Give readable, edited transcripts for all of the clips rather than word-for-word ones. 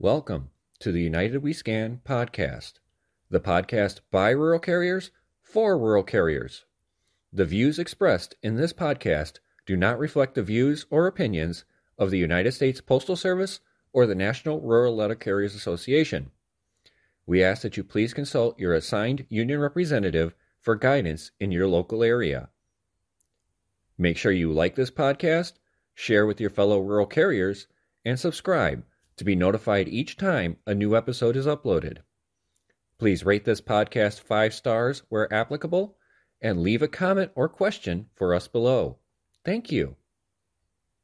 Welcome to the United We Scan podcast, the podcast by rural carriers for rural carriers. The views expressed in this podcast do not reflect the views or opinions of the United States Postal Service or the National Rural Letter Carriers Association. We ask that you please consult your assigned union representative for guidance in your local area. Make sure you like this podcast, share with your fellow rural carriers, and subscribe to be notified each time a new episode is uploaded. Please rate this podcast 5 stars where applicable and leave a comment or question for us below. Thank you.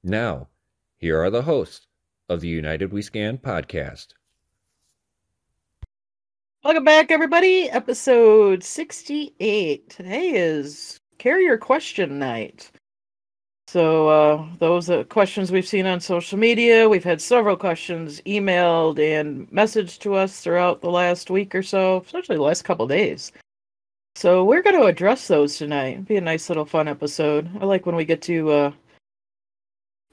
Now, here are the hosts of the United We Scan podcast. Welcome back, everybody. Episode 68. Today is Carrier Question Night. So those are questions we've seen on social media. We've had several questions emailed and messaged to us throughout the last week or so, especially the last couple days. So we're going to address those tonight. It'll be a nice little fun episode. I like when we get to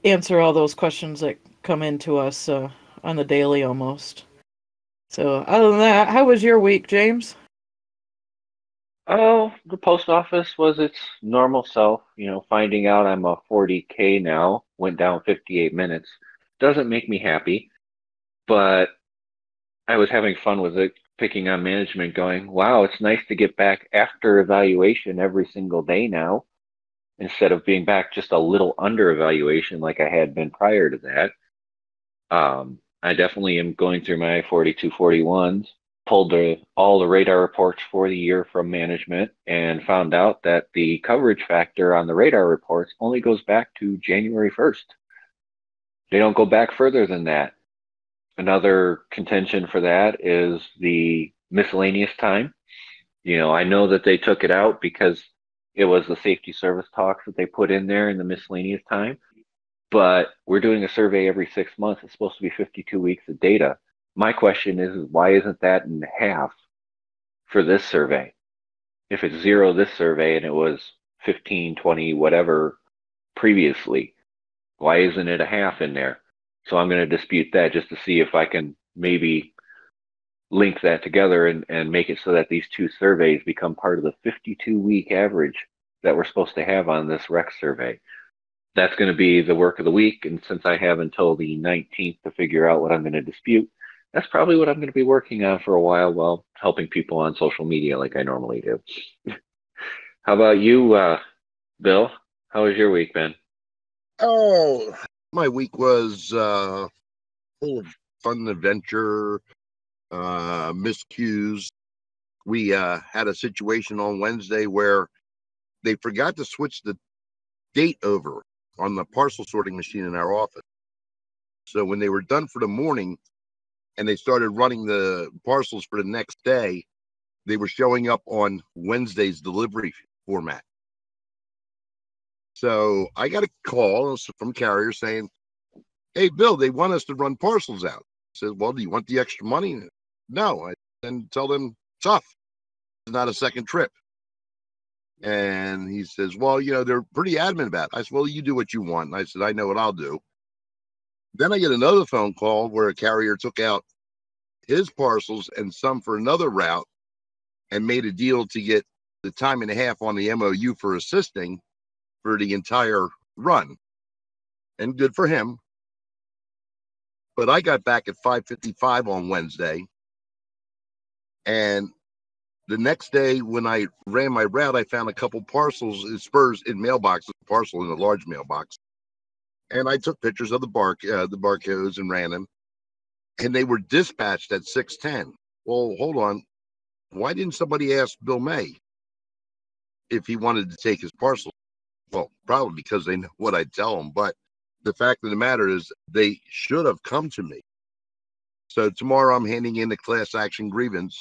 answer all those questions that come into us on the daily almost. So other than that, how was your week, James? Oh, the post office was its normal self. Finding out I'm a 40K now, went down 58 minutes. Doesn't make me happy, but I was having fun with it, picking on management, going, wow, it's nice to get back after evaluation every single day now, instead of being back just a little under evaluation like I had been prior to that. I definitely am going through my 4241s. Pulled all the radar reports for the year from management and found out that the coverage factor on the radar reports only goes back to January 1st. They don't go back further than that. Another contention for that is the miscellaneous time. I know that they took it out because it was the safety service talks that they put in there in the miscellaneous time, but we're doing a survey every 6 months. It's supposed to be 52 weeks of data. My question is why isn't that in half for this survey? If it's 0 this survey and it was 15, 20, whatever previously, why isn't it a half in there? So I'm going to dispute that just to see if I can maybe link that together and make it so that these two surveys become part of the 52-week average that we're supposed to have on this REC survey. That's going to be the work of the week, and since I have until the 19th to figure out what I'm going to dispute, that's probably what I'm going to be working on for a while helping people on social media like I normally do. How about you, Bill? How was your week been? Oh, my week was full of fun and adventure, miscues. We had a situation on Wednesday where they forgot to switch the date over on the parcel sorting machine in our office. So when they were done for the morning, and they started running the parcels for the next day, they were showing up on Wednesday's delivery format. So I got a call from carrier saying, hey, Bill, they want us to run parcels out. I said, well, do you want the extra money? No. I then tell them, tough. It's not a second trip. And he says, well, they're pretty adamant about it. I said, well, you do what you want. And I said, I know what I'll do. Then I get another phone call where a carrier took out his parcels and some for another route and made a deal to get the time and a half on the MOU for assisting for the entire run. And good for him. But I got back at 5:55 on Wednesday. And the next day when I ran my route, I found a couple parcels in Spurs in mailboxes, parcel in a large mailbox. And I took pictures of the barcodes and ran them. And they were dispatched at 6:10. Well, hold on. Why didn't somebody ask Bill May if he wanted to take his parcel? Well, probably because they know what I'd tell them. But the fact of the matter is they should have come to me. So tomorrow I'm handing in a class action grievance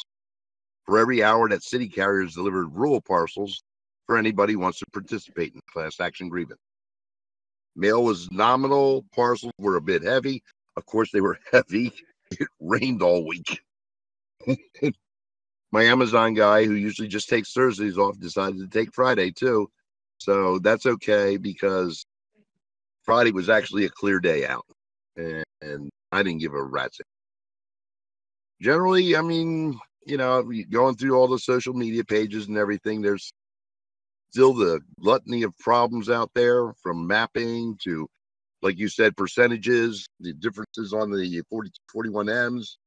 for every hour that city carriers delivered rural parcels for anybody who wants to participate in the class action grievance. Mail was nominal. Parcels were a bit heavy. Of course, they were heavy. It rained all week. My Amazon guy, who usually just takes Thursdays off, decided to take Friday too. So that's okay because Friday was actually a clear day out. And I didn't give a rat's. generally, I mean, going through all the social media pages and everything, there's still the gluttony of problems out there, from mapping to, like you said, percentages, the differences on the 41Ms.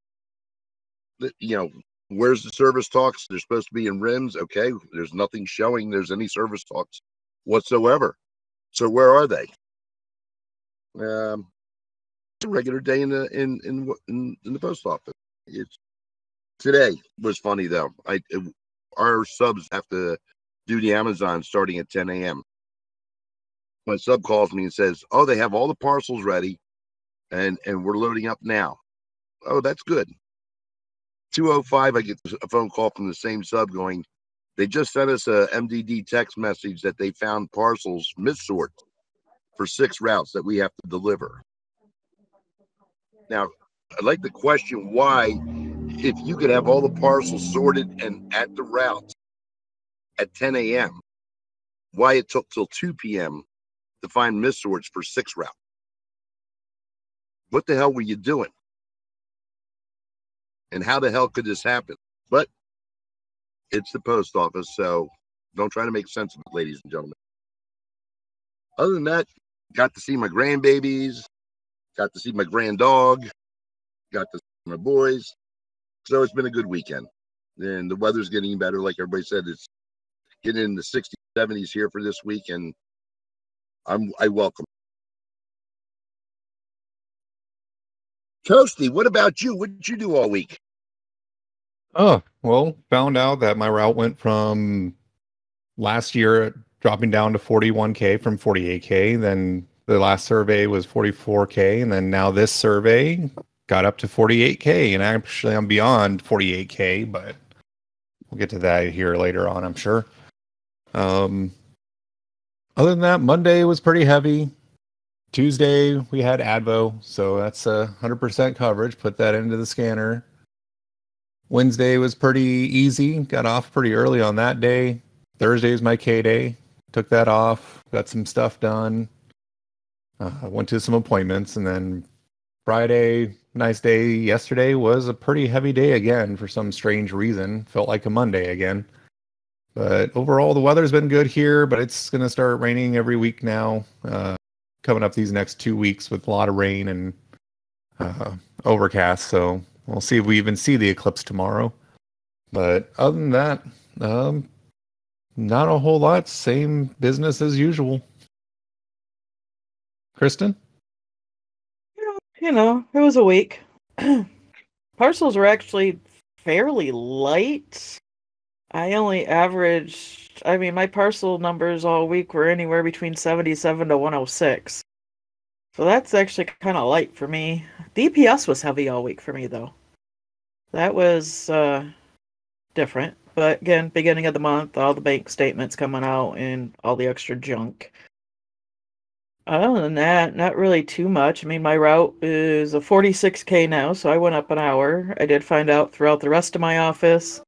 Where's the service talks? They're supposed to be in RIMS. Okay, there's nothing showing there's any service talks whatsoever. So where are they? It's a regular day in the post office. Today was funny though. Our subs have to do the Amazon starting at 10 a.m. My sub calls me and says, "Oh, they have all the parcels ready, and we're loading up now." Oh, that's good. 2:05, I get a phone call from the same sub going, "They just sent us a MDD text message that they found parcels missort for 6 routes that we have to deliver." Now, I'd like to question why, if you could have all the parcels sorted and at the route at 10 a.m., why it took till 2 p.m. to find missorts for 6 routes. What the hell were you doing? And how the hell could this happen? But it's the post office, so don't try to make sense of it, ladies and gentlemen. Other than that, got to see my grandbabies, got to see my grand dog, got to see my boys. So it's been a good weekend. And the weather's getting better. Like everybody said, it's getting in the 60s, 70s here for this week, and I welcome it. Toasty, what about you? What did you do all week? Oh, well, found out that my route went from last year dropping down to 41K from 48K. Then the last survey was 44K. And then now this survey got up to 48K. And actually, I'm beyond 48K, but we'll get to that here later on, I'm sure. Other than that, Monday was pretty heavy. Tuesday, we had Advo, so that's 100% coverage. Put that into the scanner. Wednesday was pretty easy. Got off pretty early on that day. Thursday is my K day. Took that off. Got some stuff done. Went to some appointments. And then Friday, nice day. Yesterday was a pretty heavy day again for some strange reason. Felt like a Monday again. But overall, the weather's been good here, but it's going to start raining every week now. Coming up these next 2 weeks with a lot of rain and overcast. So we'll see if we even see the eclipse tomorrow. But other than that, not a whole lot. Same business as usual. Kristen? It was a week. Parcels were actually fairly light. I only averaged, my parcel numbers all week were anywhere between 77 to 106. So that's actually kind of light for me. DPS was heavy all week for me, though. That was different. But again, beginning of the month, all the bank statements coming out and all the extra junk. Other than that, not really too much. My route is a 46K now, so I went up an hour. I did find out throughout the rest of my office,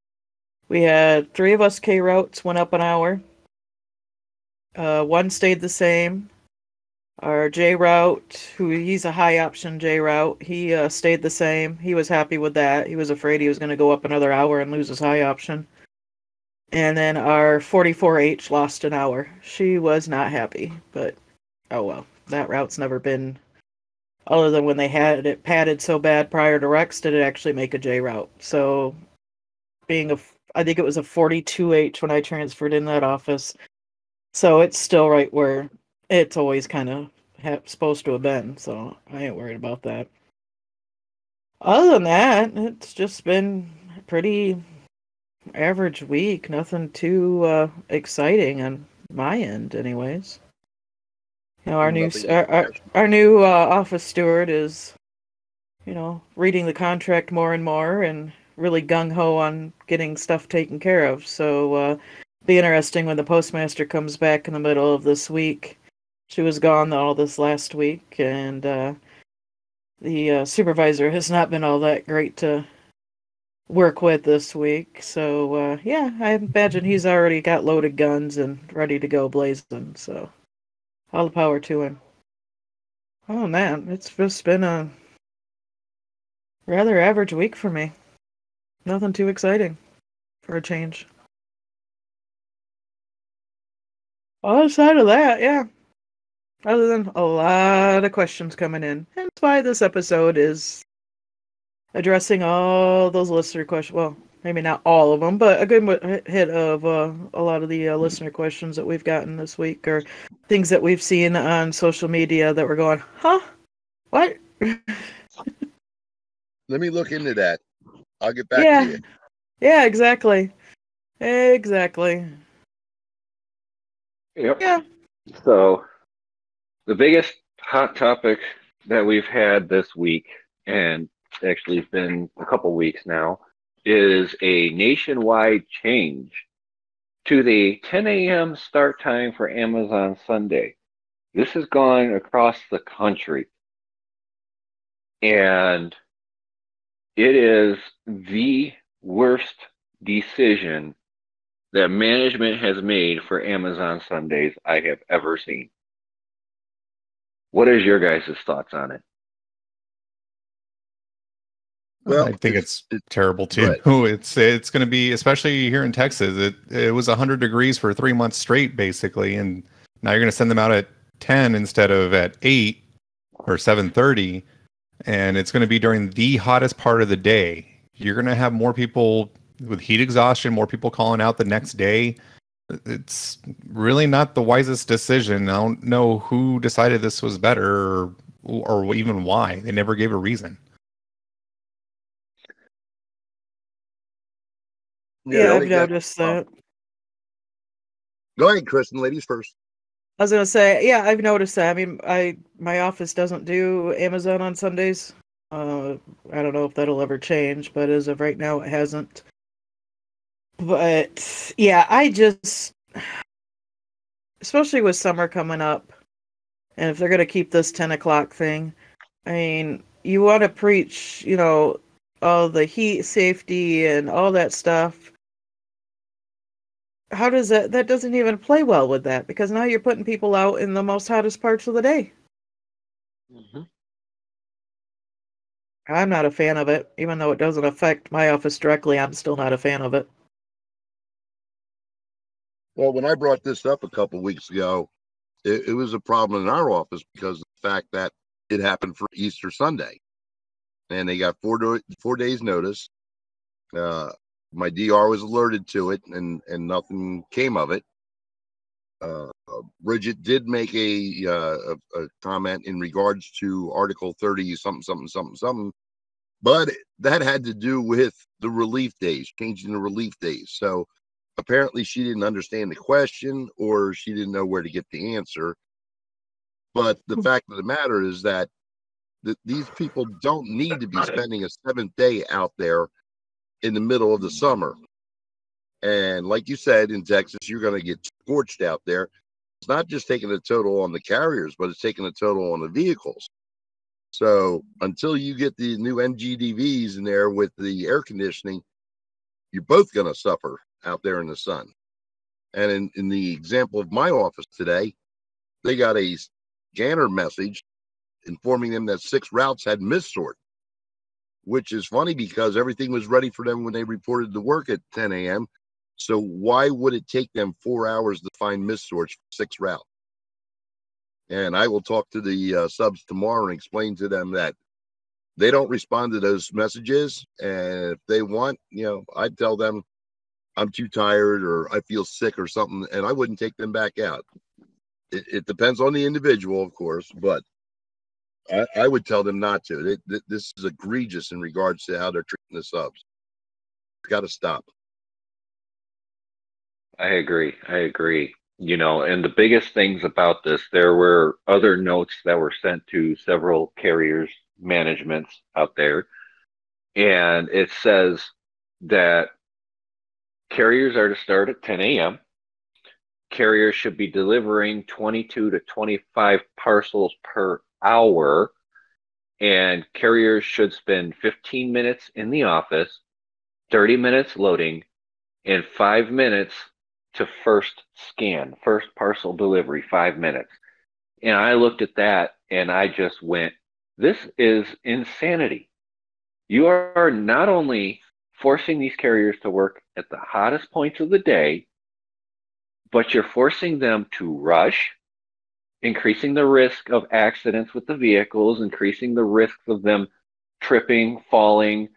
we had 3 of us K routes went up an hour. 1 stayed the same. Our J route, he's a high option J route, he stayed the same. He was happy with that. He was afraid he was going to go up another hour and lose his high option. And then our 44H lost an hour. She was not happy, but oh well. That route's never been, other than when they had it padded so bad prior to Rex, did it actually make a J route. So I think it was a 42H when I transferred in that office. So it's still right where it's always kind of supposed to have been. So I ain't worried about that. Other than that, it's just been a pretty average week. Nothing too exciting on my end, anyways. Our new office steward is, reading the contract more and more and really gung-ho on getting stuff taken care of. So be interesting when the postmaster comes back in the middle of this week. She was gone all this last week, and the supervisor has not been all that great to work with this week. So I imagine he's already got loaded guns and ready to go blazing. So all the power to him. Oh man, it's just been a rather average week for me. Nothing too exciting for a change. Outside of that, yeah. Other than a lot of questions coming in. Hence why this episode is addressing all those listener questions. Well, maybe not all of them, but a good hit of a lot of the listener questions that we've gotten this week, or things that we've seen on social media that we're going, huh? What? Let me look into that. I'll get back Yeah. to you. Yeah, exactly. Exactly. Yep. Yeah. So the biggest hot topic that we've had this week, and actually it's been a couple weeks now, is a nationwide change to the 10 a.m. start time for Amazon Sunday. This has gone across the country, and it is the worst decision that management has made for Amazon Sundays I have ever seen. What is your guys' thoughts on it? Well, I think it's terrible too. right. It's going to be, especially here in Texas. It was 100 degrees for 3 months straight, basically, and now you're going to send them out at 10 instead of at 8 or 7:30, and it's going to be during the hottest part of the day. You're going to have more people with heat exhaustion, more people calling out the next day. It's really not the wisest decision. I don't know who decided this was better or even why. They never gave a reason. Yeah, I've they got- noticed that. Go ahead, Kristen. Ladies first. I was gonna say, yeah, I've noticed that. I mean, my office doesn't do Amazon on Sundays. I don't know if that'll ever change, but as of right now, it hasn't. But yeah, I just, especially with summer coming up, and if they're gonna keep this 10 o'clock thing, I mean, you want to preach, all the heat safety and all that stuff. How does that doesn't even play well with that, because now you're putting people out in the most hottest parts of the day. Mm-hmm. I'm not a fan of it, even though it doesn't affect my office directly. I'm still not a fan of it. Well, when I brought this up a couple weeks ago, it was a problem in our office because of the fact that it happened for Easter Sunday, and they got 4 days notice. My DR was alerted to it, and nothing came of it. Bridget did make a comment in regards to Article 30 something, but that had to do with the relief days, changing the relief days. So apparently she didn't understand the question, or she didn't know where to get the answer. But the fact of the matter is that these people don't need to be spending a 7th day out there in the middle of the summer. And like you said, in Texas, you're going to get scorched out there. It's not just taking a total on the carriers, but it's taking a total on the vehicles. So until you get the new MGDVs in there with the air conditioning, you're both going to suffer out there in the sun. And in the example of my office today, they got a scanner message informing them that 6 routes had missort, which is funny because everything was ready for them when they reported to work at 10 a.m. So why would it take them 4 hours to find missorts for 6 routes? And I will talk to the subs tomorrow and explain to them that they don't respond to those messages. And if they want, I'd tell them I'm too tired or I feel sick or something, and I wouldn't take them back out. It depends on the individual, of course, but I would tell them not to. This is egregious in regards to how they're treating the subs. It's got to stop. I agree. And the biggest things about this, there were other notes that were sent to several carriers, managements out there. And it says that carriers are to start at 10 a.m. Carriers should be delivering 22 to 25 parcels per hour. And carriers should spend 15 minutes in the office, 30 minutes loading, and 5 minutes to first scan, first parcel delivery, 5 minutes. And I looked at that and I just went, this is insanity. You are not only forcing these carriers to work at the hottest points of the day, but you're forcing them to rush, increasing the risk of accidents with the vehicles, increasing the risks of them tripping, falling,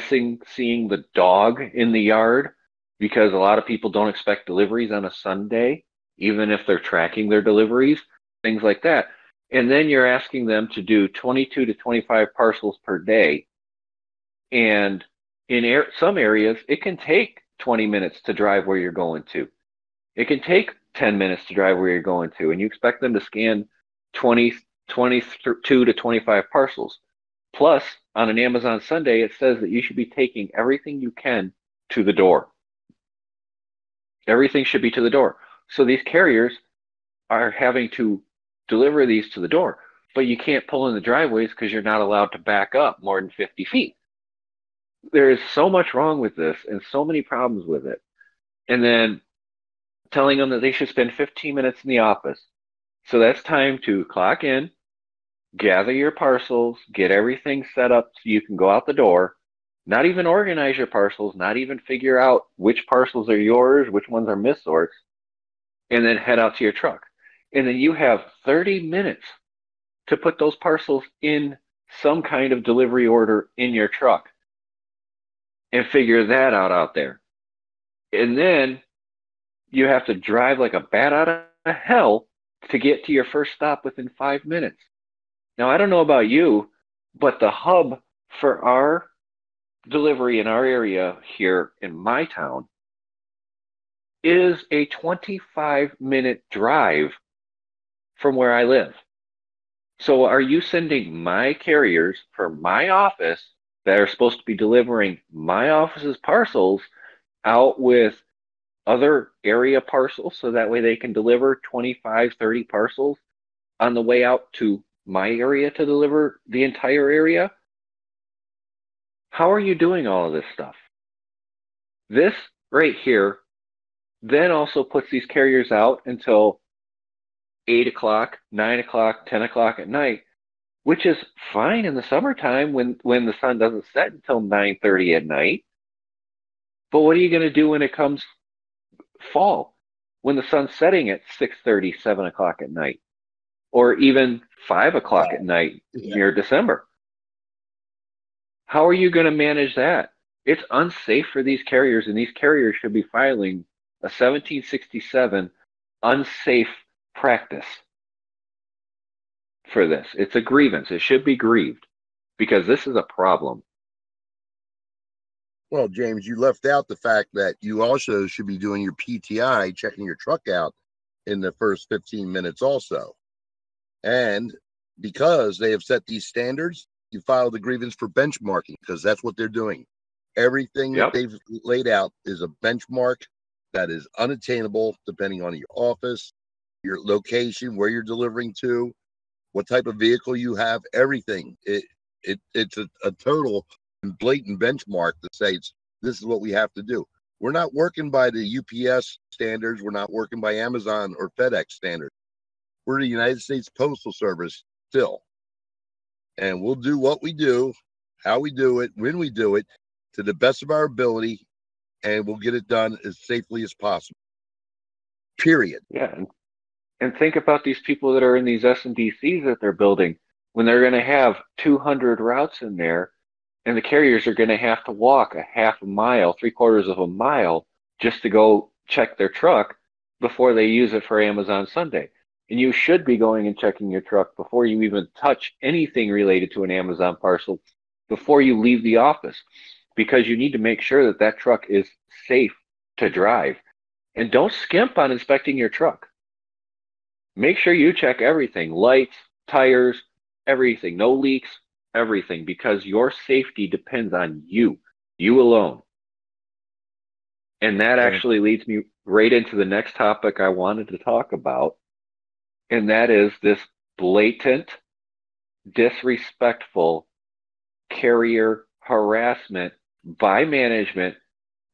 seeing the dog in the yard, because a lot of people don't expect deliveries on a Sunday, even if they're tracking their deliveries, things like that. And then you're asking them to do 22 to 25 parcels per day. And in some areas, it can take 20 minutes to drive where you're going to. It can take 10 minutes to drive where you're going to. And you expect them to scan 22 to 25 parcels. Plus, on an Amazon Sunday, it says that you should be taking everything you can to the door. Everything should be to the door. So these carriers are having to deliver these to the door, but you can't pull in the driveways because you're not allowed to back up more than 50 feet. There is so much wrong with this and so many problems with it. And then telling them that they should spend 15 minutes in the office. So that's time to clock in, gather your parcels, get everything set up so you can go out the door, not even organize your parcels, not even figure out which parcels are yours, which ones are missorts, and then head out to your truck. And then you have 30 minutes to put those parcels in some kind of delivery order in your truck and figure that out there. And then you have to drive like a bat out of hell to get to your first stop within 5 minutes. Now, I don't know about you, but the hub for our delivery in our area here in my town is a 25-minute drive from where I live. So are you sending my carriers for my office that are supposed to be delivering my office's parcels out with other area parcels so that way they can deliver 25, 30 parcels on the way out to my area to deliver the entire area? How are you doing all of this stuff? This right here then also puts these carriers out until 8 o'clock, 9 o'clock, 10 o'clock at night, which is fine in the summertime when the sun doesn't set until 9:30 at night. But what are you going to do when it comes fall, when the sun's setting at 6:30, 7 o'clock at night, or even 5 o'clock at night near December? How are you going to manage that? It's unsafe for these carriers, and these carriers should be filing a 1767 unsafe practice for this. It's a grievance. It should be grieved because this is a problem. Well, James, you left out the fact that you also should be doing your PTI, checking your truck out in the first 15 minutes also. And because they have set these standards, you file the grievance for benchmarking because that's what they're doing. Everything that they've laid out is a benchmark that is unattainable depending on your office, your location, where you're delivering to, what type of vehicle you have, everything. It's a total and blatant benchmark that says this is what we have to do. We're not working by the UPS standards. We're not working by Amazon or FedEx standards. We're the United States Postal Service still. And we'll do what we do, how we do it, when we do it, to the best of our ability, and we'll get it done as safely as possible. Period. Yeah, and think about these people that are in these SMBCs that they're building, when they're going to have 200 routes in there, and the carriers are going to have to walk a half a mile, 3/4 of a mile, just to go check their truck before they use it for Amazon Sunday. And you should be going and checking your truck before you even touch anything related to an Amazon parcel before you leave the office, because you need to make sure that that truck is safe to drive. And don't skimp on inspecting your truck. Make sure you check everything, lights, tires, everything, no leaks, everything, because your safety depends on you alone. And that actually leads me right into the next topic I wanted to talk about, and that is this blatant, disrespectful carrier harassment by management,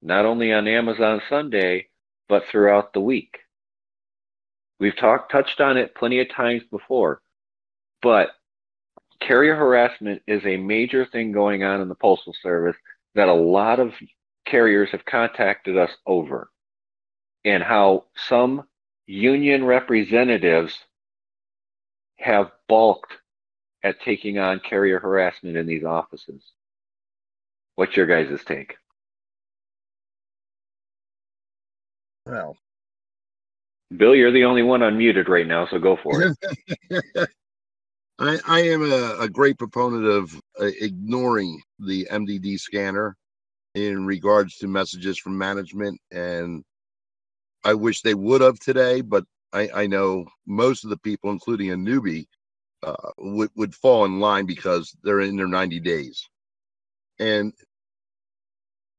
not only on Amazon Sunday, but throughout the week. We've touched on it plenty of times before, but carrier harassment is a major thing going on in the Postal Service, that a lot of carriers have contacted us over, and how some union representatives have balked at taking on carrier harassment in these offices. What's your guys' take? Well, Bill, you're the only one unmuted right now, so go for it. I am a great proponent of ignoring the MDD scanner in regards to messages from management, and I wish they would have today, but I know most of the people, including a newbie, would fall in line because they're in their 90 days. And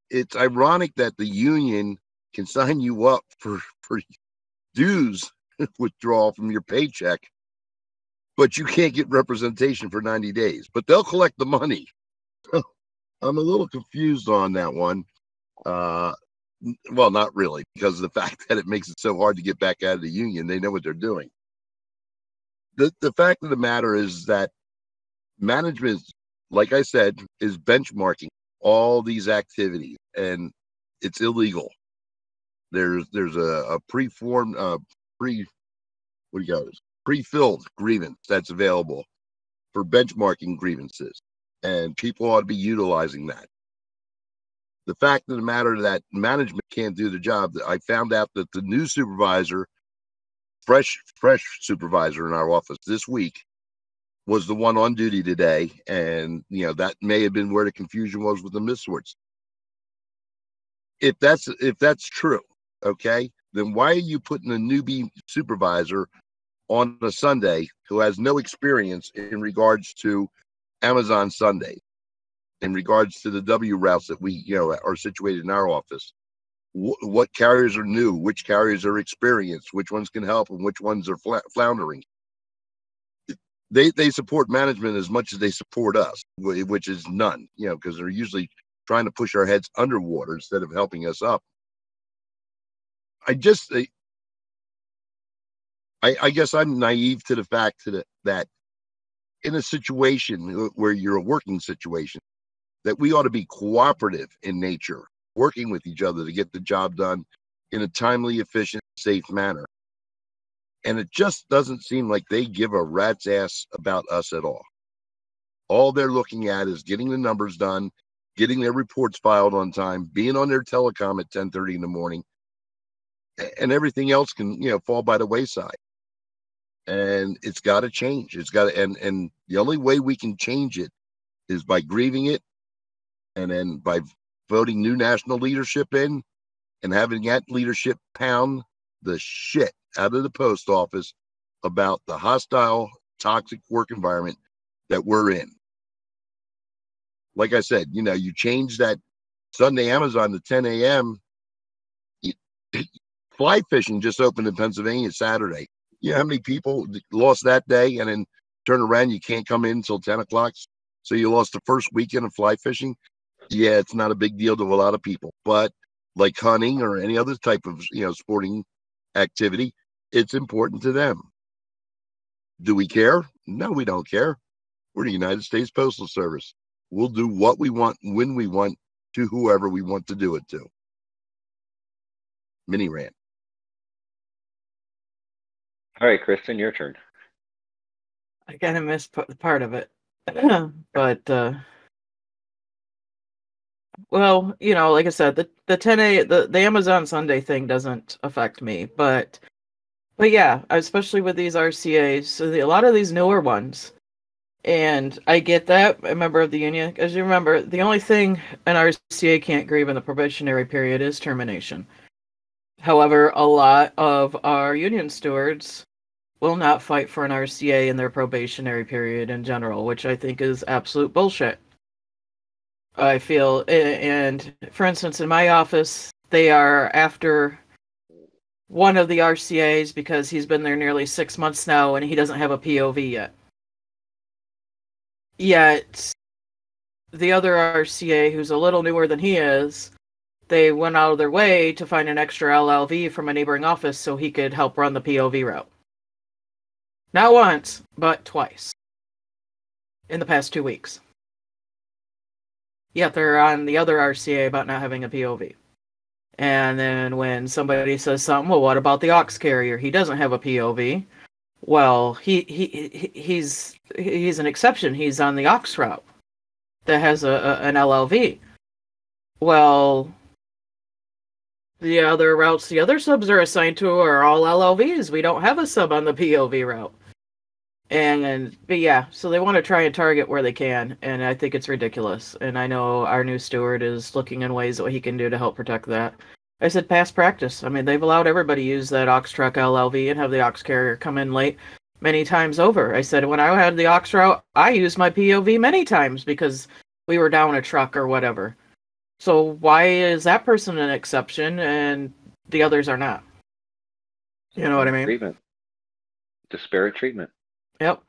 it's ironic that the union can sign you up for dues withdrawal from your paycheck, but you can't get representation for 90 days. But they'll collect the money. I'm a little confused on that one. Well, not really, because of the fact that it makes it so hard to get back out of the union. They know what they're doing. The fact of the matter is that management, like I said, is benchmarking all these activities, and it's illegal. There's a pre-filled grievance that's available for benchmarking grievances, and people ought to be utilizing that. The fact of the matter that management can't do the job, I found out that the new supervisor, fresh supervisor in our office this week, was the one on duty today, and that may have been where the confusion was with the missorts. If that's true, okay, then why are you putting a newbie supervisor on a Sunday who has no experience in regards to Amazon Sunday, in regards to the W routes that we are situated in our office? What carriers are new, which carriers are experienced, which ones can help, and which ones are floundering? They support management as much as they support us, which is none, because they're usually trying to push our heads underwater instead of helping us up. I guess I'm naive to the fact that in a situation where you're a working situation, that we ought to be cooperative in nature, working with each other to get the job done in a timely, efficient, safe manner. And it just doesn't seem like they give a rat's ass about us at all. All they're looking at is getting the numbers done, getting their reports filed on time, being on their telecom at 10:30 in the morning, and everything else can, fall by the wayside. And it's got to change. It's got to, and the only way we can change it is by grieving it, and then by voting new national leadership in, and having that leadership pound the shit out of the post office about the hostile, toxic work environment that we're in. Like I said, you change that Sunday Amazon to 10 a.m. Fly fishing just opened in Pennsylvania Saturday. You know how many people lost that day, and then turn around, you can't come in until 10 o'clock. So you lost the first weekend of fly fishing. Yeah, it's not a big deal to a lot of people, but like hunting or any other type of, sporting activity, it's important to them. Do we care? No, we don't care. We're the United States Postal Service. We'll do what we want, when we want, to whoever we want to do it to. Mini rant. All right, Kristen, your turn. I kind of missed part of it. But, well, like I said, the 10 the Amazon Sunday thing doesn't affect me. But yeah, especially with these RCAs, so a lot of these newer ones. And I get that, a member of the union, because you remember, the only thing an RCA can't grieve in the probationary period is termination. However, a lot of our union stewards will not fight for an RCA in their probationary period in general, which I think is absolute bullshit. I feel, and for instance, in my office, they are after one of the RCAs because he's been there nearly 6 months now and he doesn't have a POV yet. Yet, the other RCA, who's a little newer than he is, they went out of their way to find an extra LLV from a neighboring office so he could help run the POV route. Not once, but twice. In the past 2 weeks. yet they're on the other RCA about not having a POV. And then when somebody says something, well, what about the aux carrier? He doesn't have a POV. Well, he's an exception. He's on the aux route that has an LLV. Well, the other routes the other subs are assigned to are all LLVs. We don't have a sub on the POV route. But yeah, so they want to try and target where they can, and I think it's ridiculous. And I know our new steward is looking in ways what he can do to help protect that. I said past practice. I mean, they've allowed everybody to use that aux truck LLV and have the aux carrier come in late many times over. I said when I had the aux route, I used my POV many times because we were down a truck or whatever. So why is that person an exception and the others are not? You know what I mean? Treatment. Disparate treatment. Yep.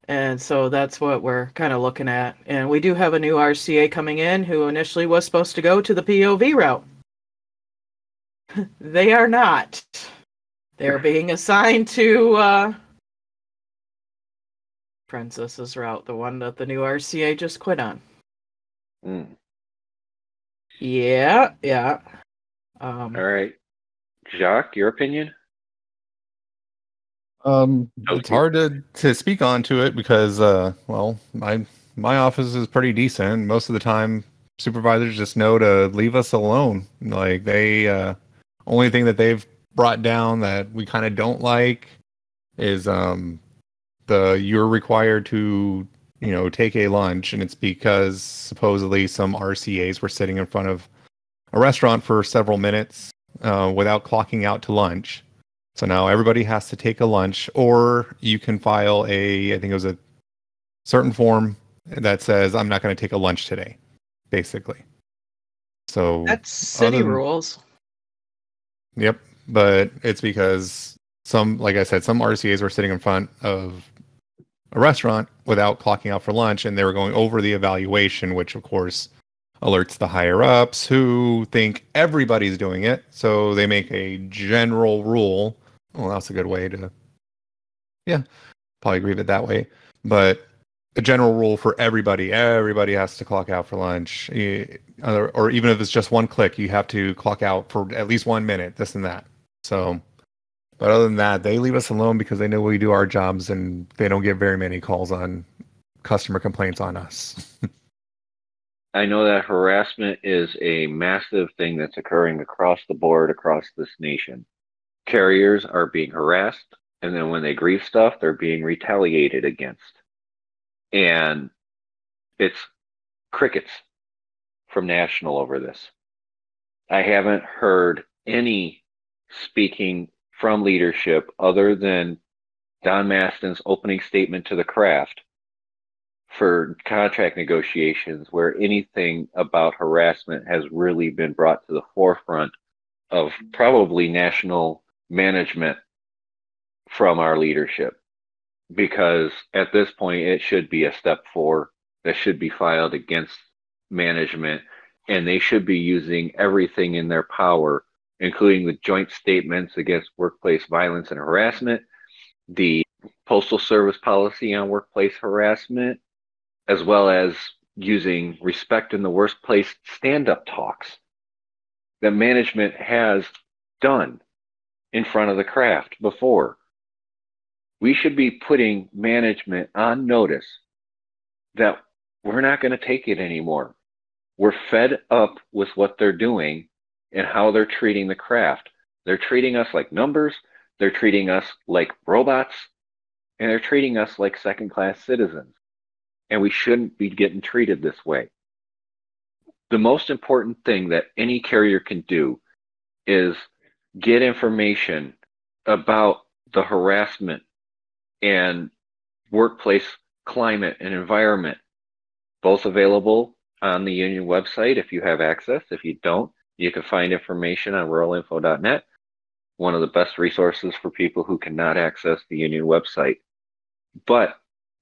And so that's what we're kind of looking at. And we do have a new RCA coming in who initially was supposed to go to the POV route. They are not. They're being assigned to Princess's route, the one that the new RCA just quit on. Mm. Yeah. All right. Jacques, your opinion? It's hard to speak on to it because, well, my office is pretty decent. Most of the time, supervisors just know to leave us alone. Like they, only thing that they've brought down that we kind of don't like is you're required to take a lunch, and it's because supposedly some RCAs were sitting in front of a restaurant for several minutes without clocking out to lunch. So now everybody has to take a lunch, or you can file I think it was a certain form that says, I'm not going to take a lunch today, basically. So that's city rules. Yep. But it's because like I said, some RCAs were sitting in front of a restaurant without clocking out for lunch, and they were going over the evaluation, which of course alerts the higher ups who think everybody's doing it. So they make a general rule. Well, that's a good way to, probably agree with it that way. But a general rule for everybody has to clock out for lunch. Or even if it's just one click, you have to clock out for at least 1 minute, this and that. So, but other than that, they leave us alone because they know we do our jobs and they don't get very many calls on customer complaints on us. I know that harassment is a massive thing that's occurring across the board, across this nation. Carriers are being harassed, and then when they grieve stuff, they're being retaliated against. And it's crickets from National over this. I haven't heard any speaking from leadership other than Don Maston's opening statement to the craft for contract negotiations, where anything about harassment has really been brought to the forefront of probably national management from our leadership. Because at this point, it should be a step 4 that should be filed against management, and they should be using everything in their power, including the joint statements against workplace violence and harassment, the Postal Service policy on workplace harassment, as well as using respect in the workplace stand-up talks that management has done in front of the craft before. We should be putting management on notice that we're not going to take it anymore. We're fed up with what they're doing and how they're treating the craft. They're treating us like numbers, they're treating us like robots, and they're treating us like second-class citizens. And we shouldn't be getting treated this way. The most important thing that any carrier can do is get information about the harassment and workplace climate and environment, both available on the union website if you have access. If you don't, you can find information on ruralinfo.net, one of the best resources for people who cannot access the union website. But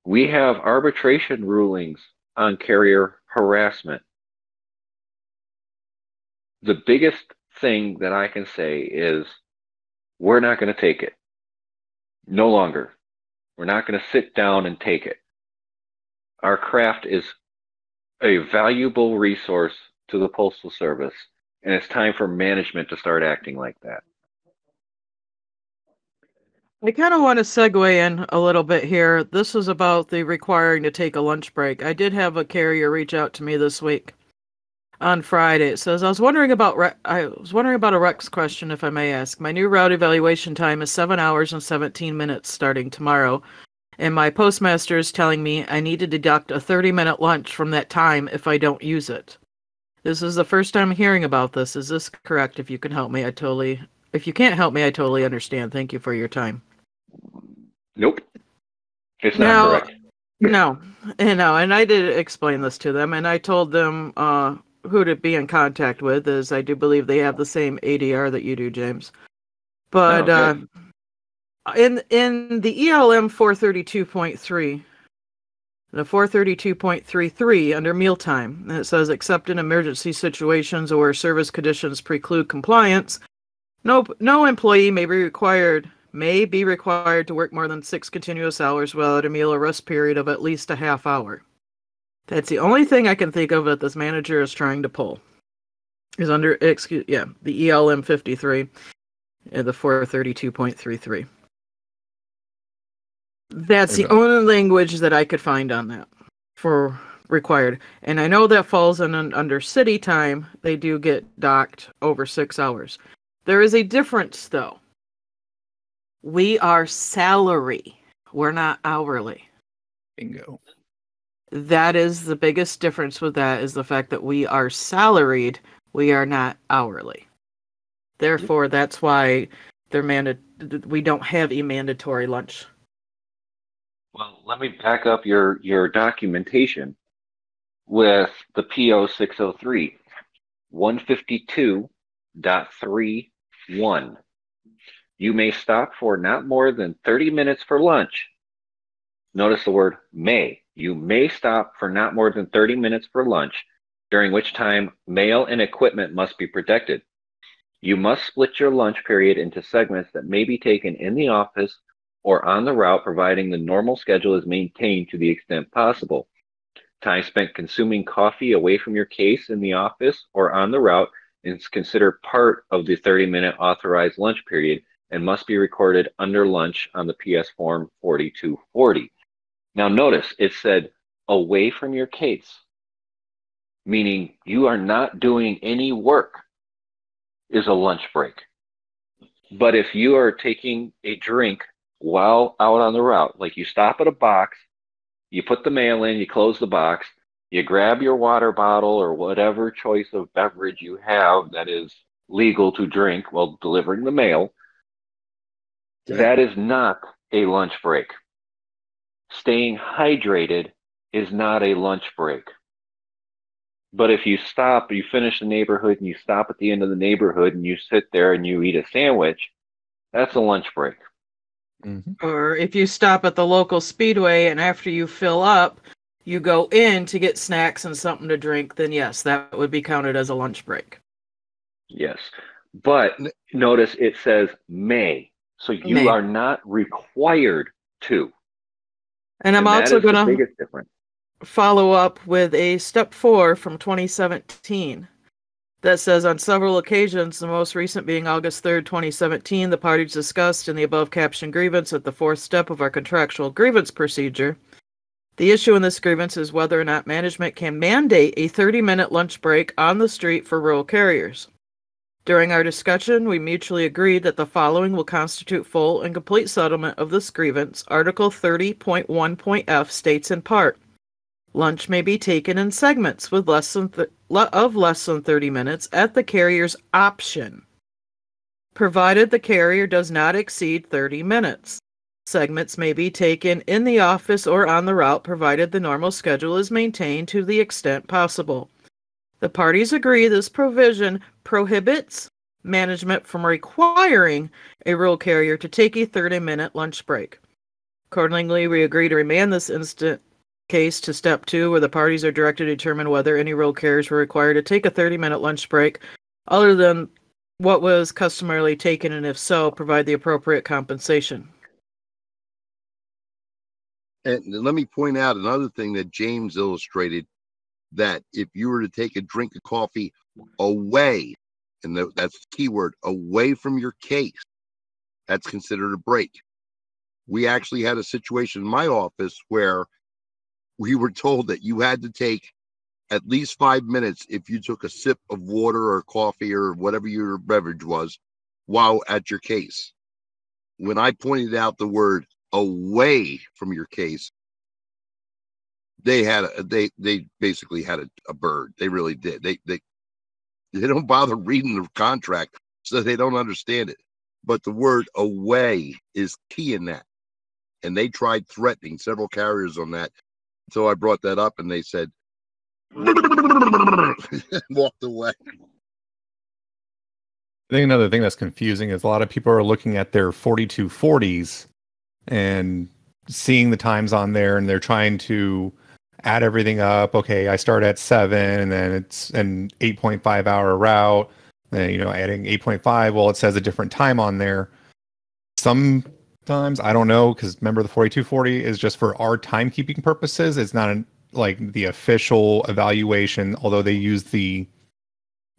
we have arbitration rulings on carrier harassment. The biggest thing that I can say is we're not going to take it. No longer. We're not going to sit down and take it. Our craft is a valuable resource to the Postal Service, and it's time for management to start acting like that. I kind of want to segue in a little bit here. This is about the requiring to take a lunch break. I did have a carrier reach out to me this week on Friday. It says, I was wondering about a Rex question, if I may ask. My new route evaluation time is 7 hours and 17 minutes starting tomorrow, and my postmaster is telling me I need to deduct a 30-minute lunch from that time if I don't use it. This is the first time hearing about this. Is this correct? If you can help me, if you can't help me, I totally understand. Thank you for your time. Nope. It's not correct. No, and I did explain this to them, and I told them who to be in contact with, as I do believe they have the same ADR that you do, James. But in the ELM 432.3, the 432.33 under mealtime, it says, except in emergency situations or where service conditions preclude compliance, no employee may be required to work more than 6 continuous hours without a meal or rest period of at least a half hour. That's the only thing I can think of that this manager is trying to pull. Is under the ELM 53 and the 432.33. That's the only language that I could find on that for required. And I know that falls under city time. They do get docked over 6 hours. There is a difference, though. We are salary. We're not hourly. Bingo. That is the biggest difference with that, is the fact that we are salaried. We are not hourly. Therefore, that's why we don't have a mandatory lunch. Well, let me back up your documentation with the PO 603, 152.31. You may stop for not more than 30 minutes for lunch. Notice the word may. You may stop for not more than 30 minutes for lunch, during which time mail and equipment must be protected. You must split your lunch period into segments that may be taken in the office or on the route, providing the normal schedule is maintained to the extent possible. Time spent consuming coffee away from your case in the office or on the route is considered part of the 30-minute authorized lunch period and must be recorded under lunch on the PS Form 4240. Now notice it said away from your case, meaning you are not doing any work, is a lunch break. But if you are taking a drink while out on the route, like you stop at a box, you put the mail in, you close the box, you grab your water bottle or whatever choice of beverage you have that is legal to drink while delivering the mail, that is not a lunch break. Staying hydrated is not a lunch break. But if you stop, you finish the neighborhood and you stop at the end of the neighborhood and you sit there and you eat a sandwich, that's a lunch break. Mm-hmm. Or if you stop at the local Speedway and after you fill up, you go in to get snacks and something to drink, then yes, that would be counted as a lunch break. Yes. But notice it says may. So you are not required to. And I'm also going to follow up with a step 4 from 2017 that says, on several occasions, the most recent being August 3rd, 2017, the parties discussed in the above captioned grievance at the 4th step of our contractual grievance procedure. The issue in this grievance is whether or not management can mandate a 30-minute lunch break on the street for rural carriers. During our discussion, we mutually agreed that the following will constitute full and complete settlement of this grievance. Article 30.1.f states in part, lunch may be taken in segments with less than 30 minutes at the carrier's option, provided the carrier does not exceed 30 minutes. Segments may be taken in the office or on the route, provided the normal schedule is maintained to the extent possible. The parties agree this provision prohibits management from requiring a rural carrier to take a 30-minute lunch break. Accordingly, we agree to remand this instant case to step 2, where the parties are directed to determine whether any rural carriers were required to take a 30-minute lunch break other than what was customarily taken, and if so, provide the appropriate compensation. And let me point out another thing that James illustrated. that if you were to take a drink of coffee away, and that's the key word, away from your case, that's considered a break. We actually had a situation in my office where we were told that you had to take at least 5 minutes if you took a sip of water or coffee or whatever your beverage was while at your case. When I pointed out the word away from your case, they basically had a bird. They really did. They don't bother reading the contract, so they don't understand it. But the word away is key in that. And they tried threatening several carriers on that. So I brought that up and they said, walked away. I think another thing that's confusing is a lot of people are looking at their 4240s and seeing the times on there, and they're trying to add everything up. Okay, I start at 7, and then it's an 8.5 hour route. And, adding 8.5, well, it says a different time on there. Sometimes, I don't know, because remember the 4240 is just for our timekeeping purposes. It's not like the official evaluation, although they use the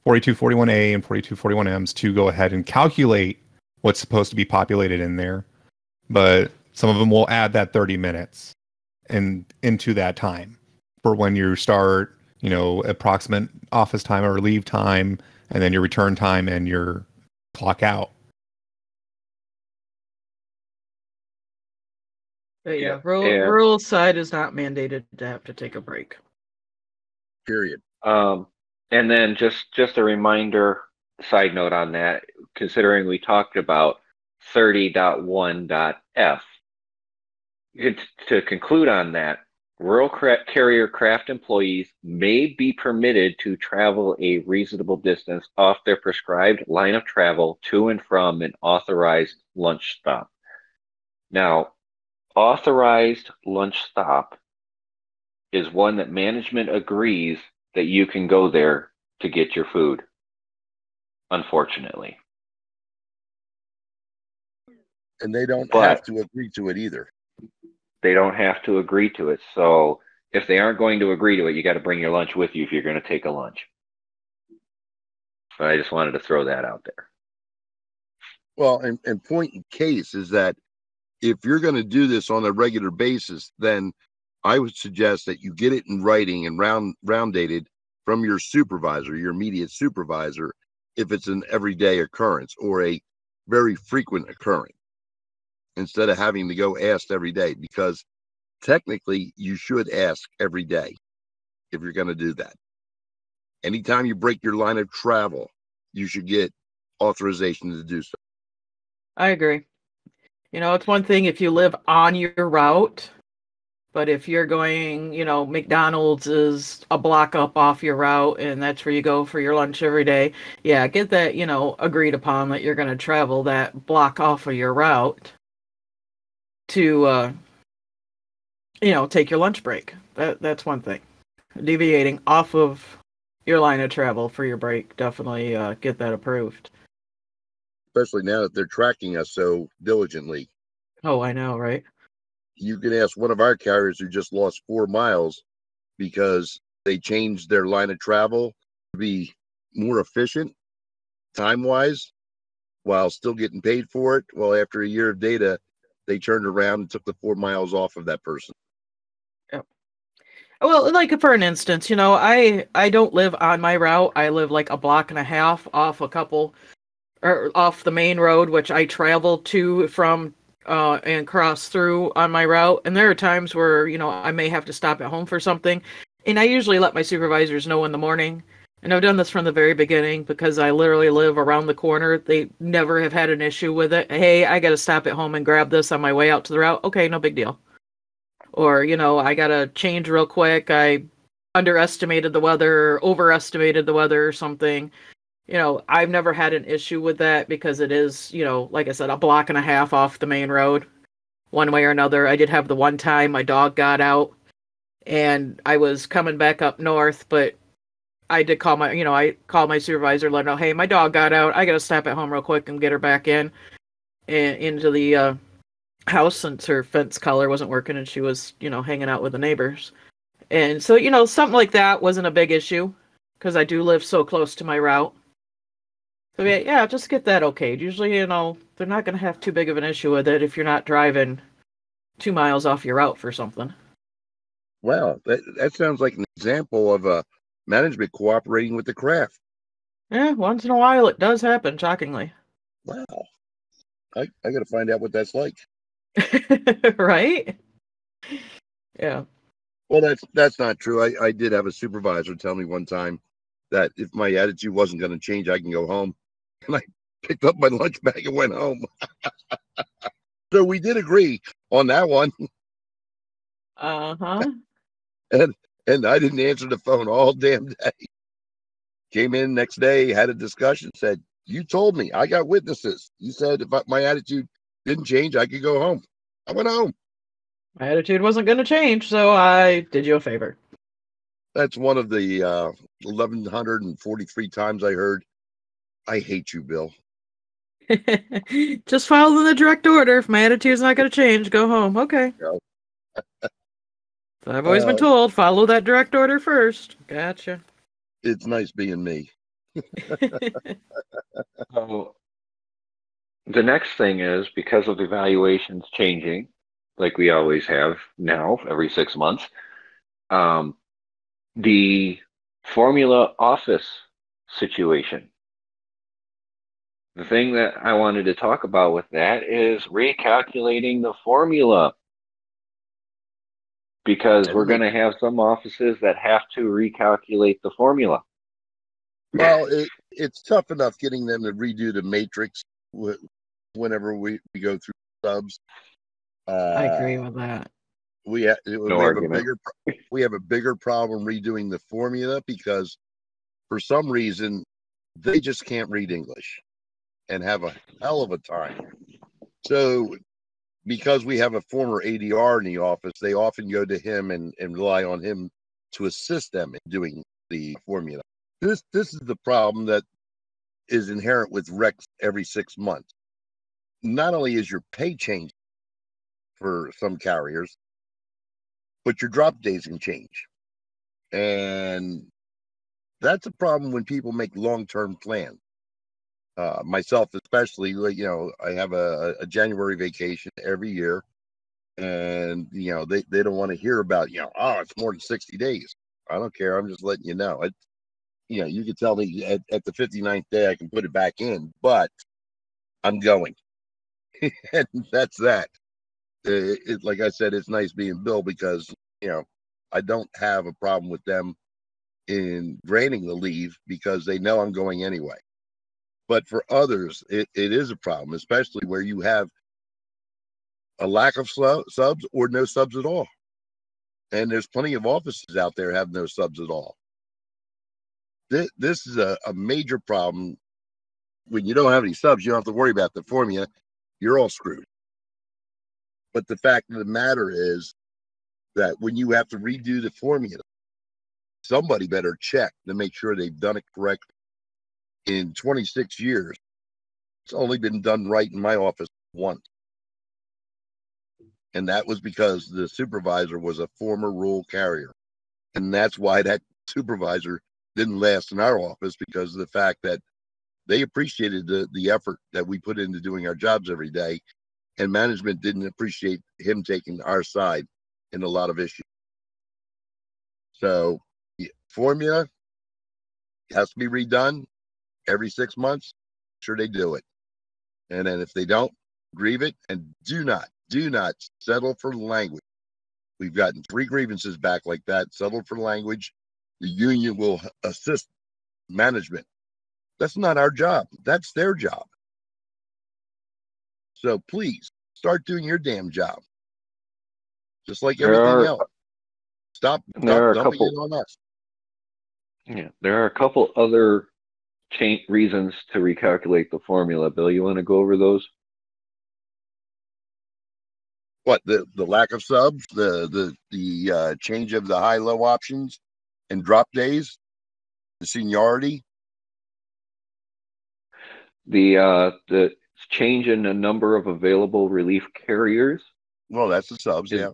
4241A and 4241Ms to go ahead and calculate what's supposed to be populated in there. But some of them will add that 30 minutes into that time for when you start, approximate office time or leave time, and then your return time and your clock out. But yeah, rural side is not mandated to have to take a break. Period. And then just a reminder, side note on that, considering we talked about 30.1.f, to conclude on that, rural carrier craft employees may be permitted to travel a reasonable distance off their prescribed line of travel to and from an authorized lunch stop. Now, authorized lunch stop is one that management agrees that you can go there to get your food, unfortunately. And they don't have to agree to it either. They don't have to agree to it. So if they aren't going to agree to it, you got to bring your lunch with you if you're going to take a lunch. But I just wanted to throw that out there. Well, and point in case is that if you're going to do this on a regular basis, then I would suggest that you get it in writing and round dated from your supervisor, your immediate supervisor, if it's an everyday occurrence or a very frequent occurrence, instead of having to go ask every day, because technically you should ask every day if you're going to do that. Anytime you break your line of travel, you should get authorization to do so. I agree. It's one thing if you live on your route, but if you're going, McDonald's is a block up off your route and that's where you go for your lunch every day. Yeah, get that, agreed upon that you're going to travel that block off of your route to, take your lunch break. That's one thing. Deviating off of your line of travel for your break, definitely get that approved. Especially now that they're tracking us so diligently. Oh, I know, right? You can ask one of our carriers who just lost 4 miles because they changed their line of travel to be more efficient time-wise while still getting paid for it. Well, after a year of data, they turned around and took the 4 miles off of that person. Yep. Well, like for an instance, I don't live on my route. I live like a block and a half off off the main road, which I travel to from and cross through on my route. And there are times where, I may have to stop at home for something. And I usually let my supervisors know in the morning. And I've done this from the very beginning because I literally live around the corner. They never have had an issue with it. Hey, I got to stop at home and grab this on my way out to the route. Okay, no big deal. Or, I got to change real quick. I underestimated the weather, overestimated the weather or something. I've never had an issue with that because it is, like I said, a block and a half off the main road, one way or another. I did have the one time my dog got out and I was coming back up north, but I did call I called my supervisor, let her know, hey, my dog got out. I got to stop at home real quick and get her back into the house since her fence collar wasn't working and she was, hanging out with the neighbors. And so, you know, something like that wasn't a big issue because I do live so close to my route. So yeah, just get that okayed. Usually, you know, they're not going to have too big of an issue with it if you're not driving 2 miles off your route for something. Wow, that sounds like an example of management cooperating with the craft. Yeah, once in a while it does happen, shockingly. Wow, I got to find out what that's like. Right? Yeah. Well, that's not true. I did have a supervisor tell me one time that if my attitude wasn't going to change, I can go home. And I picked up my lunch bag and went home. So we did agree on that one. Uh-huh. And I didn't answer the phone all damn day. Came in next day, had a discussion, said, "You told me, I got witnesses. You said if my attitude didn't change, I could go home." I went home. My attitude wasn't going to change, so I did you a favor. That's one of the 1,143 times I heard, "I hate you, Bill." Just follow the direct order. If my attitude's not going to change, go home. Okay. No. So I've always been told, follow that direct order first. Gotcha. It's nice being me. So the next thing is, because of evaluations changing, like we always have now every 6 months, the formula office situation. The thing that I wanted to talk about with that is recalculating the formula, because we're going to have some offices that have to recalculate the formula. Well, it's tough enough getting them to redo the matrix whenever we go through subs. I agree with that. We have a bigger problem redoing the formula because for some reason they just can't read English and have a hell of a time. So because we have a former ADR in the office, they often go to him and rely on him to assist them in doing the formula. This is the problem that is inherent with recs every 6 months. Not only is your pay changed for some carriers, but your drop days can change. And that's a problem when people make long-term plans. Myself especially, you know, I have a January vacation every year, and you know they don't want to hear about, you know, oh, it's more than 60 days. I don't care. I'm just letting you know. You know, you can tell me at the 59th day I can put it back in, but I'm going. And that's that. Like I said, it's nice being Bill because, you know, I don't have a problem with them in granting the leave because they know I'm going anyway. But for others, it is a problem, especially where you have a lack of subs or no subs at all. And there's plenty of offices out there have no subs at all. This is a major problem. When you don't have any subs, you don't have to worry about the formula. You're all screwed. But the fact of the matter is that when you have to redo the formula, somebody better check to make sure they've done it correctly. In 26 years, it's only been done right in my office once. And that was because the supervisor was a former rural carrier. And that's why that supervisor didn't last in our office, because of the fact that they appreciated the effort that we put into doing our jobs every day. And management didn't appreciate him taking our side in a lot of issues. So the formula has to be redone every 6 months. Sure, they do it. And then if they don't, grieve it, and do not settle for language. We've gotten 3 grievances back like that. Settle for language. The union will assist management. That's not our job. That's their job. So please start doing your damn job. Just like everything else. Stop dumping it on us. Yeah, there are a couple other reasons to recalculate the formula. Bill, you want to go over those? What, the lack of subs, the change of the high-low options and drop days, the seniority, the change in the number of available relief carriers. Well, that's the subs, yeah.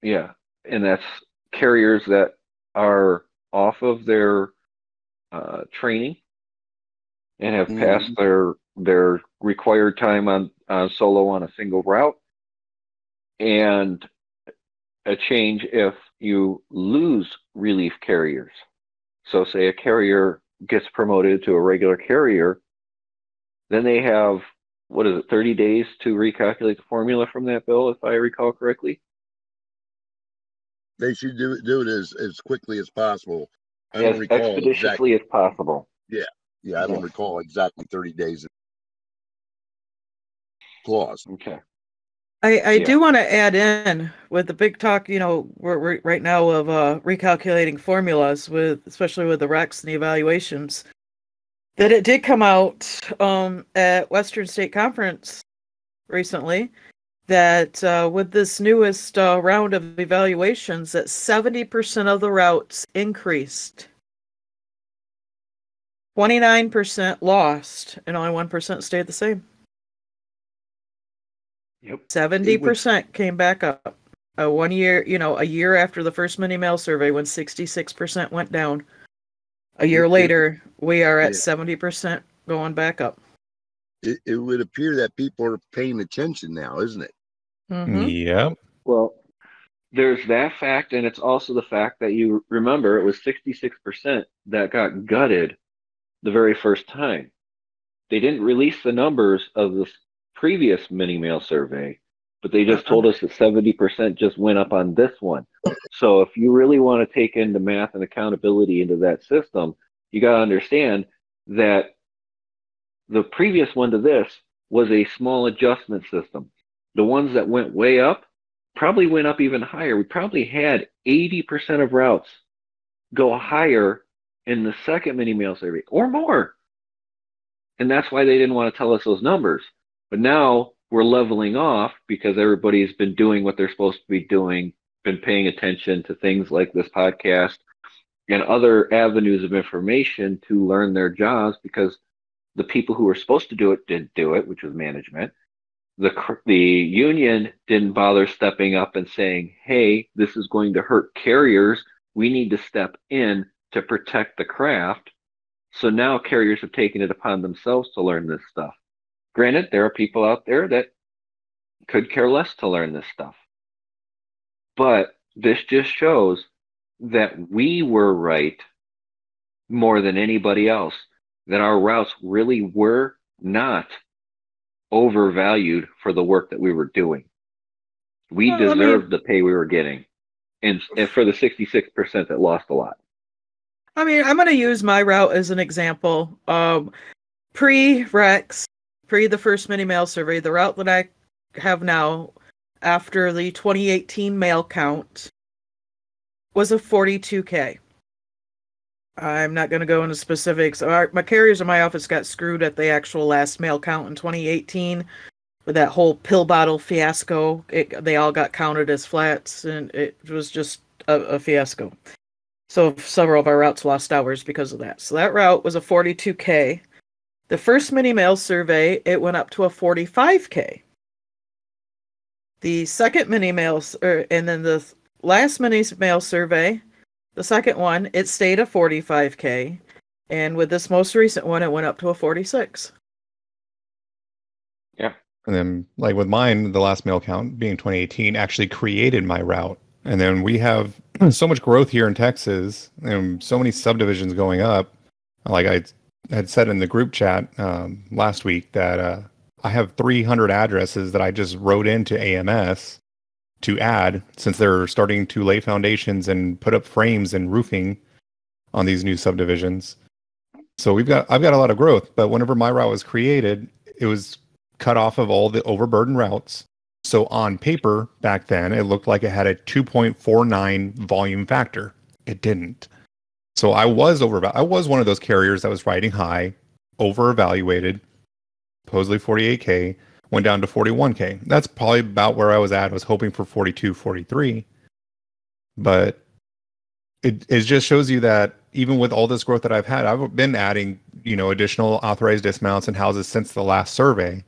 Yeah, and that's carriers that are off of their training and have passed their required time on solo on a single route, and a change if you lose relief carriers. So say a carrier gets promoted to a regular carrier, then they have, 30 days to recalculate the formula from that bill, if I recall correctly? They should do it as quickly as possible. I As don't recall expeditiously as possible. Yeah, I don't recall exactly 30 days clause. Okay. I do want to add in with the big talk, we're right now of recalculating formulas especially with the RECs and the evaluations, that it did come out at Western State Conference recently that with this newest round of evaluations that 70% of the routes increased. 29% lost and only 1% stayed the same. Yep. 70% came back up. 1 year, a year after the first mini mail survey when 66% went down. A year later, we are at 70% going back up. It would appear that people are paying attention now, isn't it? Mm-hmm. Yep. Well, there's that fact, and it's also the fact that you remember it was 66% that got gutted the very first time. They didn't release the numbers of the previous mini mail survey, but they just told us that 70% just went up on this one. So if you really want to take into math and accountability into that system, you got to understand that the previous one to this was a small adjustment system. The ones that went way up probably went up even higher. We probably had 80% of routes go higher in the second mini mail survey or more. And that's why they didn't want to tell us those numbers. But now we're leveling off because everybody's been doing what they're supposed to be doing, been paying attention to things like this podcast and other avenues of information to learn their jobs, because the people who were supposed to do it didn't do it, which was management. The union didn't bother stepping up and saying, hey, this is going to hurt carriers. We need to step in to protect the craft. So now carriers have taken it upon themselves to learn this stuff. Granted, there are people out there that could care less to learn this stuff. But this just shows that we were right more than anybody else, that our routes really were not overvalued for the work that we were doing. We deserved the pay we were getting. And for the 66% that lost a lot. I mean, I'm going to use my route as an example. Pre-RECs, pre the first mini mail survey, the route that I have now after the 2018 mail count was a 42K. I'm not going to go into specifics. My carriers in my office got screwed at the actual last mail count in 2018 with that whole pill bottle fiasco. They all got counted as flats, and it was just a fiasco. So several of our routes lost hours because of that. So that route was a 42K. The first mini mail survey, it went up to a 45K. The second mini mail, and then the last mini mail survey, the second one, it stayed a 45K. And with this most recent one, it went up to a 46. Yeah. And then, like with mine, the last mail count being 2018 actually created my route. And then we have so much growth here in Texas and so many subdivisions going up. Like I had said in the group chat last week that I have 300 addresses that I just wrote into AMS to add, since they're starting to lay foundations and put up frames and roofing on these new subdivisions. So I've got a lot of growth, but whenever my route was created, it was cut off of all the overburden routes. So on paper back then, it looked like it had a 2.49 volume factor. It didn't. So I was one of those carriers that was riding high, over-evaluated, supposedly 48K, went down to 41K. That's probably about where I was at. I was hoping for 42, 43. But it just shows you that even with all this growth that I've had, I've been adding, additional authorized dismounts and houses since the last survey.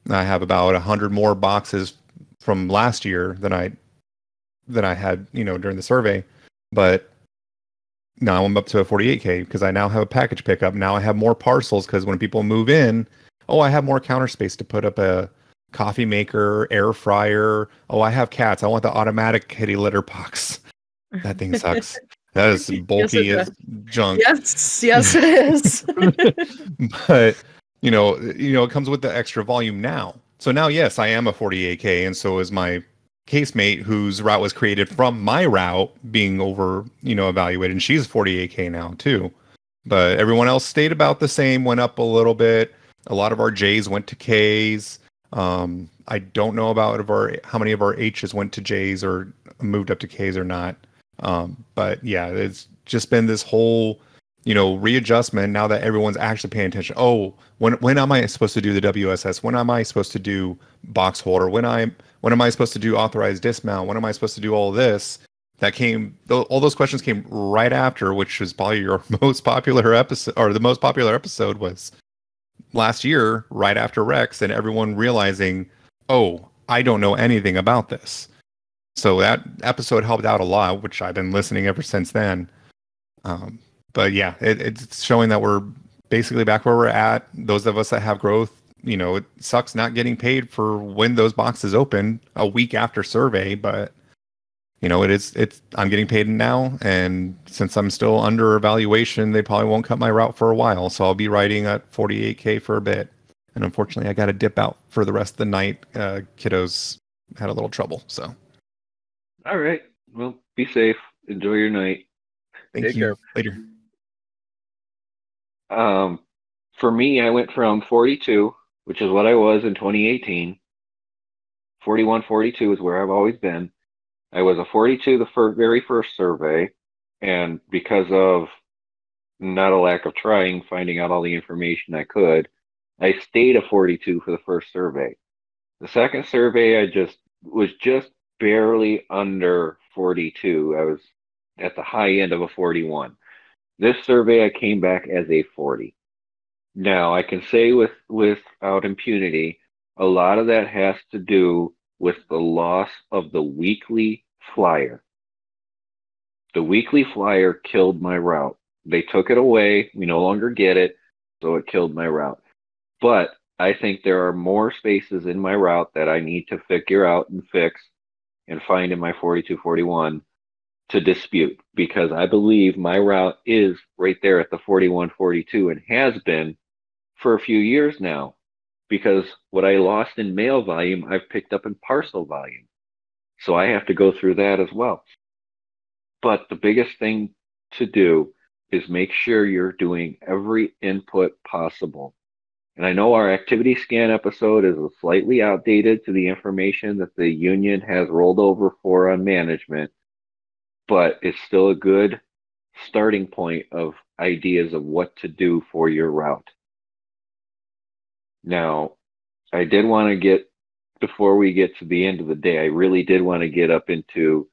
I have about 100 more boxes from last year than I had, during the survey. But now I'm up to a 48K because I now have a package pickup. Now I have more parcels because when people move in, I have more counter space to put up a coffee maker, air fryer. I have cats. I want the automatic kitty litter box. That thing sucks. That is bulky Yes, as junk. Yes, it is. But it comes with the extra volume now. So now, yes, I am a 48K, and so is my casemate whose route was created from my route being over, evaluated, and she's 48K now too. But everyone else stayed about the same, went up a little bit. A lot of our J's went to K's. I don't know about how many of our H's went to J's or moved up to K's or not. But yeah, it's just been this whole, readjustment now that everyone's actually paying attention. Oh, when am I supposed to do the WSS? When am I supposed to do box holder? When am I supposed to do authorized dismount? When am I supposed to do all this? All those questions came right after, which was probably your most popular episode, or the most popular episode was last year, right after Rex, and everyone realizing, I don't know anything about this. So that episode helped out a lot, which I've been listening ever since then. But yeah, it's showing that we're basically back where we're at. Those of us that have growth, it sucks not getting paid for when those boxes open a week after survey, but I'm getting paid now, and since I'm still under evaluation, they probably won't cut my route for a while, so I'll be riding at 48K for a bit. And unfortunately, I got to dip out for the rest of the night. Kiddos had a little trouble, so. All right. Well, be safe. Enjoy your night. Thank you. care. Later. For me, I went from 42, which is what I was in 2018. 41, 42 is where I've always been. I was a 42 the very first survey, and because of not a lack of trying, finding out all the information I could, I stayed a 42 for the first survey. The second survey, I was just barely under 42. I was at the high end of a 41. This survey, I came back as a 40. Now, I can say without impunity, a lot of that has to do with the loss of the weekly flyer. The weekly flyer killed my route. They took it away. We no longer get it, so it killed my route. But I think there are more spaces in my route that I need to figure out and fix and find in my 42-41 to dispute, because I believe my route is right there at the 41-42 and has been for a few years now, because what I lost in mail volume, I've picked up in parcel volume. So I have to go through that as well. But the biggest thing to do is make sure you're doing every input possible. And I know our activity scan episode is slightly outdated to the information that the union has rolled over for on management, but it's still a good starting point of ideas of what to do for your route. Now, I did want to get, before we get to the end of the day, I really did want to get up into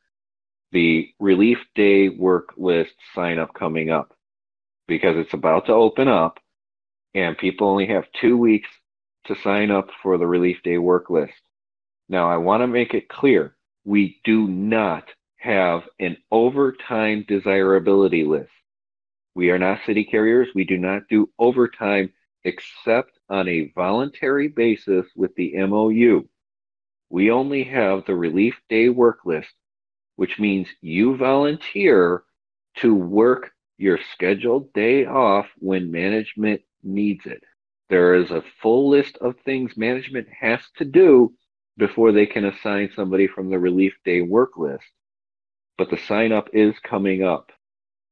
the Relief Day work list sign up coming up, because it's about to open up and people only have 2 weeks to sign up for the Relief Day work list. Now, I want to make it clear, we do not have an overtime desirability list. We are not city carriers. We do not do overtime except on a voluntary basis with the MOU. We only have the Relief Day work list, which means you volunteer to work your scheduled day off when management needs it. There is a full list of things management has to do before they can assign somebody from the Relief Day work list. But the sign up is coming up.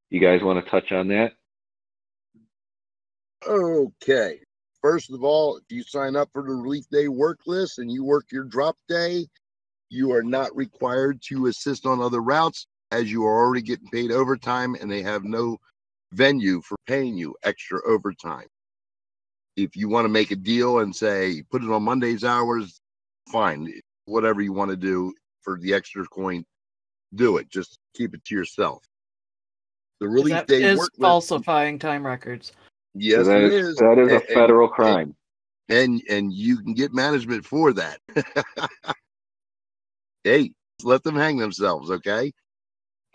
You guys want to touch on that? Okay. First of all, if you sign up for the Relief Day work list and you work your drop day, you are not required to assist on other routes, as you are already getting paid overtime and they have no venue for paying you extra overtime. If you want to make a deal and say, put it on Monday's hours, fine. Whatever you want to do for the extra coin, do it. Just keep it to yourself. The Relief Day is work list, falsifying time records. yes, it is. That is a federal crime. And you can get management for that. Hey, let them hang themselves, okay?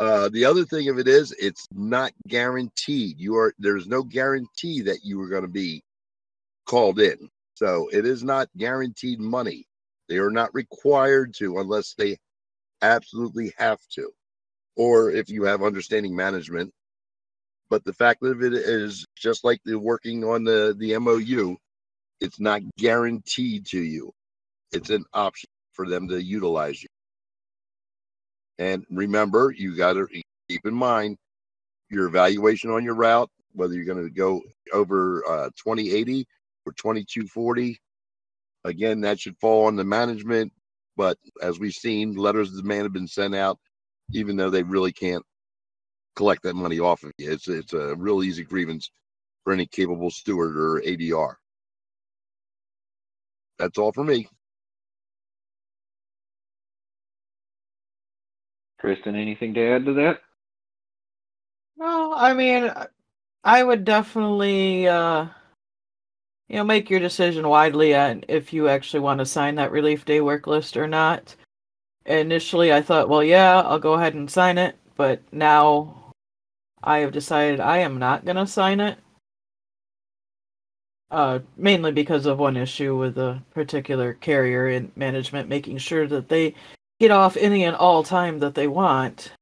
The other thing of it is, it's not guaranteed. There's no guarantee that you are going to be called in. So it is not guaranteed money. They are not required to unless they absolutely have to, or if you have understanding management. But the fact of it is, just like the working on the MOU, it's not guaranteed to you. It's an option for them to utilize you. And remember, you got to keep in mind your evaluation on your route, whether you're going to go over 2080 or 2240. Again, that should fall on the management. But as we've seen, letters of demand have been sent out, even though they really can't collect that money off of you. It's a real easy grievance for any capable steward or ADR. That's all for me. Kristen, anything to add to that? No, I mean, I would definitely, make your decision widely on if you actually want to sign that relief day work list or not. Initially, I thought, well, yeah, I'll go ahead and sign it, but now I have decided I am not going to sign it. Mainly because of one issue with a particular carrier in management, making sure that they get off any and all time that they want,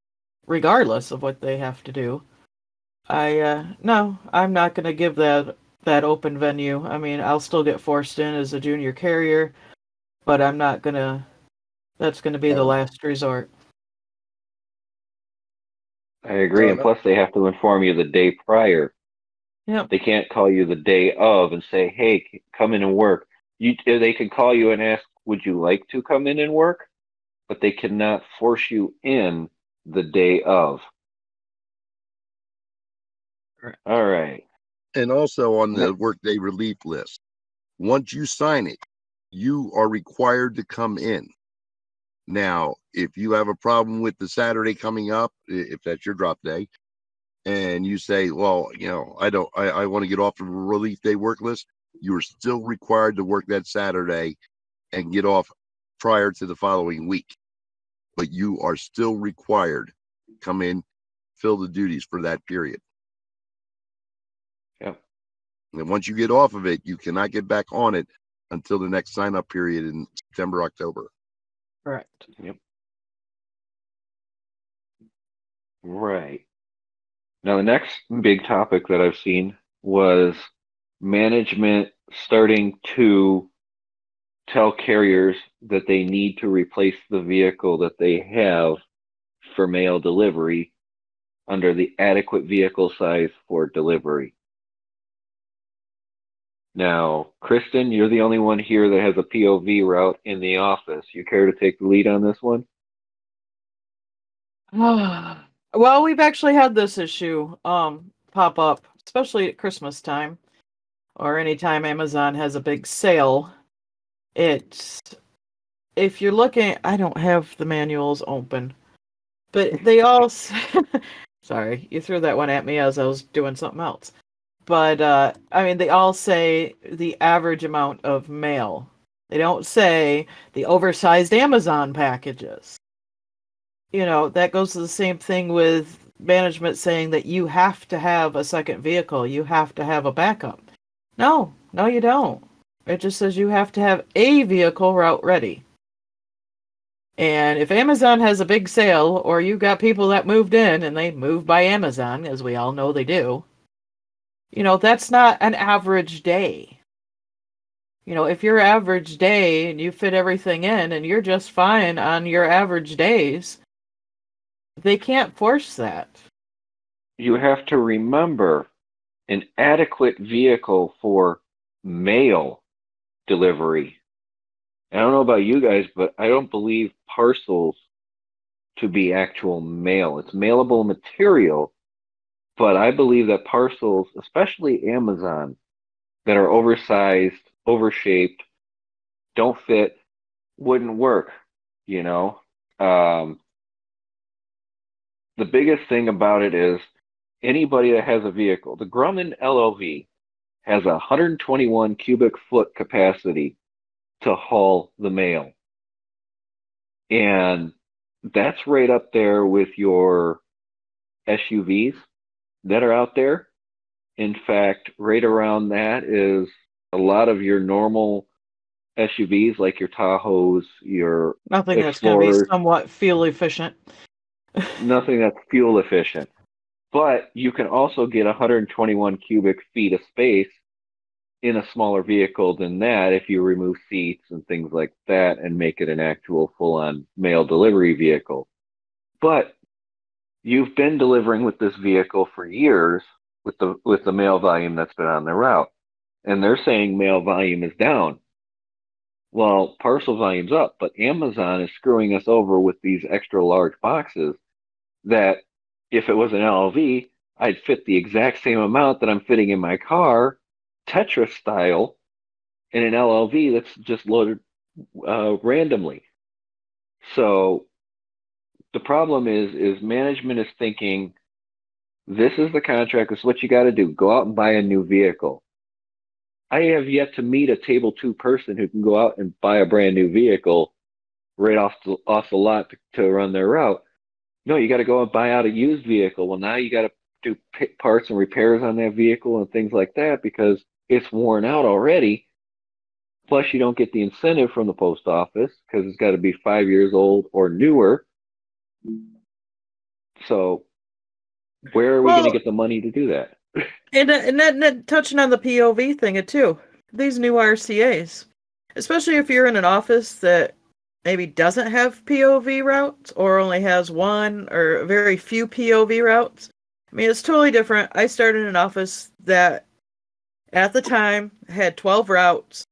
regardless of what they have to do. No, I'm not going to give that open venue. I mean, I'll still get forced in as a junior carrier, but I'm not going to, that's going to be the last resort. I agree, and plus they have to inform you the day prior. Yep. They can't call you the day of and say, hey, come in and work. They can call you and ask, would you like to come in and work? But they cannot force you in the day of. Correct. All right. And also on the workday relief list, once you sign it, you are required to come in. Now, if you have a problem with the Saturday coming up, if that's your drop day, and you say, well, I want to get off the relief day work list, you are still required to work that Saturday and get off prior to the following week. But you are still required to come in, fill the duties for that period. Yep. And once you get off of it, you cannot get back on it until the next sign-up period in September, October. Correct. Yep. Right. Now, the next big topic that I've seen was management starting to tell carriers that they need to replace the vehicle that they have for mail delivery under the adequate vehicle size for delivery. Now, Kristen, you're the only one here that has a POV route in the office. You care to take the lead on this one? Well, we've actually had this issue pop up, especially at Christmas time or anytime Amazon has a big sale. If you're looking, I don't have the manuals open, but they all sorry, you threw that one at me as I was doing something else. But I mean, they all say the average amount of mail. They don't say the oversized Amazon packages. That goes to the same thing with management saying that you have to have a second vehicle. You have to have a backup. No, you don't. It just says you have to have a vehicle route ready. And if Amazon has a big sale, or you got people that moved in and they moved by Amazon, as we all know they do, that's not an average day. If your average day and you fit everything in and you're just fine on your average days, they can't force that. You have to remember an adequate vehicle for mail delivery. I don't know about you guys, but I don't believe parcels to be actual mail. It's mailable material, but I believe that parcels, especially Amazon, that are oversized, overshaped, don't fit, wouldn't work, The biggest thing about it is anybody that has a vehicle, the Grumman LLV has a 121 cubic foot capacity to haul the mail. And that's right up there with your SUVs that are out there. In fact, right around that is a lot of your normal SUVs, like your Tahoes, your Nothing that's going to be Explorers, somewhat fuel efficient. nothing that's fuel efficient. But you can also get 121 cubic feet of space in a smaller vehicle than that if you remove seats and things like that and make it an actual full-on mail delivery vehicle. But you've been delivering with this vehicle for years with the mail volume that's been on the route. And they're saying mail volume is down. Well, parcel volume's up, but Amazon is screwing us over with these extra large boxes that if it was an LLV, I'd fit the exact same amount that I'm fitting in my car, Tetris style, in an LLV that's just loaded randomly. So the problem is management is thinking, this is the contract, this is what you got to do. Go out and buy a new vehicle. I have yet to meet a table 2 person who can go out and buy a brand new vehicle right off the lot to run their route. No, you got to go and buy out a used vehicle. Well, now you got to do parts and repairs on that vehicle and things like that because it's worn out already. Plus, you don't get the incentive from the post office because it's got to be 5 years old or newer. So, where are we going to get the money to do that? And that touching on the POV thing too, these new RCAs, especially if you're in an office that maybe doesn't have POV routes or only has one or very few POV routes. I mean, it's totally different. I started in an office that at the time had 12 routes.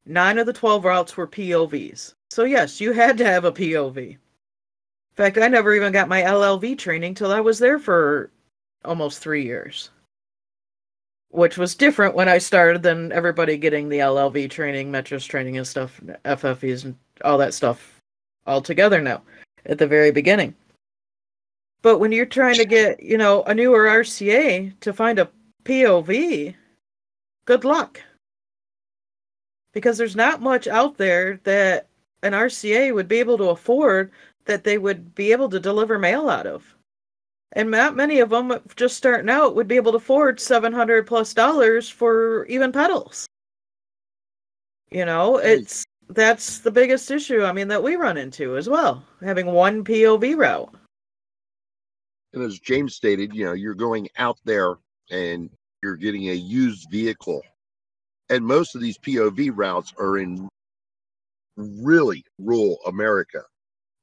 9 of the 12 routes were POVs. So yes, you had to have a POV. In fact, I never even got my LLV training till I was there for almost 3 years. Which was different when I started than everybody getting the LLV training, Metros training and stuff, FFEs and all that stuff all together now at the very beginning. But when you're trying to get, a newer RCA to find a POV, good luck. Because there's not much out there that an RCA would be able to afford that they would be able to deliver mail out of. And not many of them, just starting out, would be able to afford $700+ for even pedals. That's the biggest issue, that we run into as well, having one POV route. And as James stated, you're going out there and you're getting a used vehicle. And most of these POV routes are in really rural America,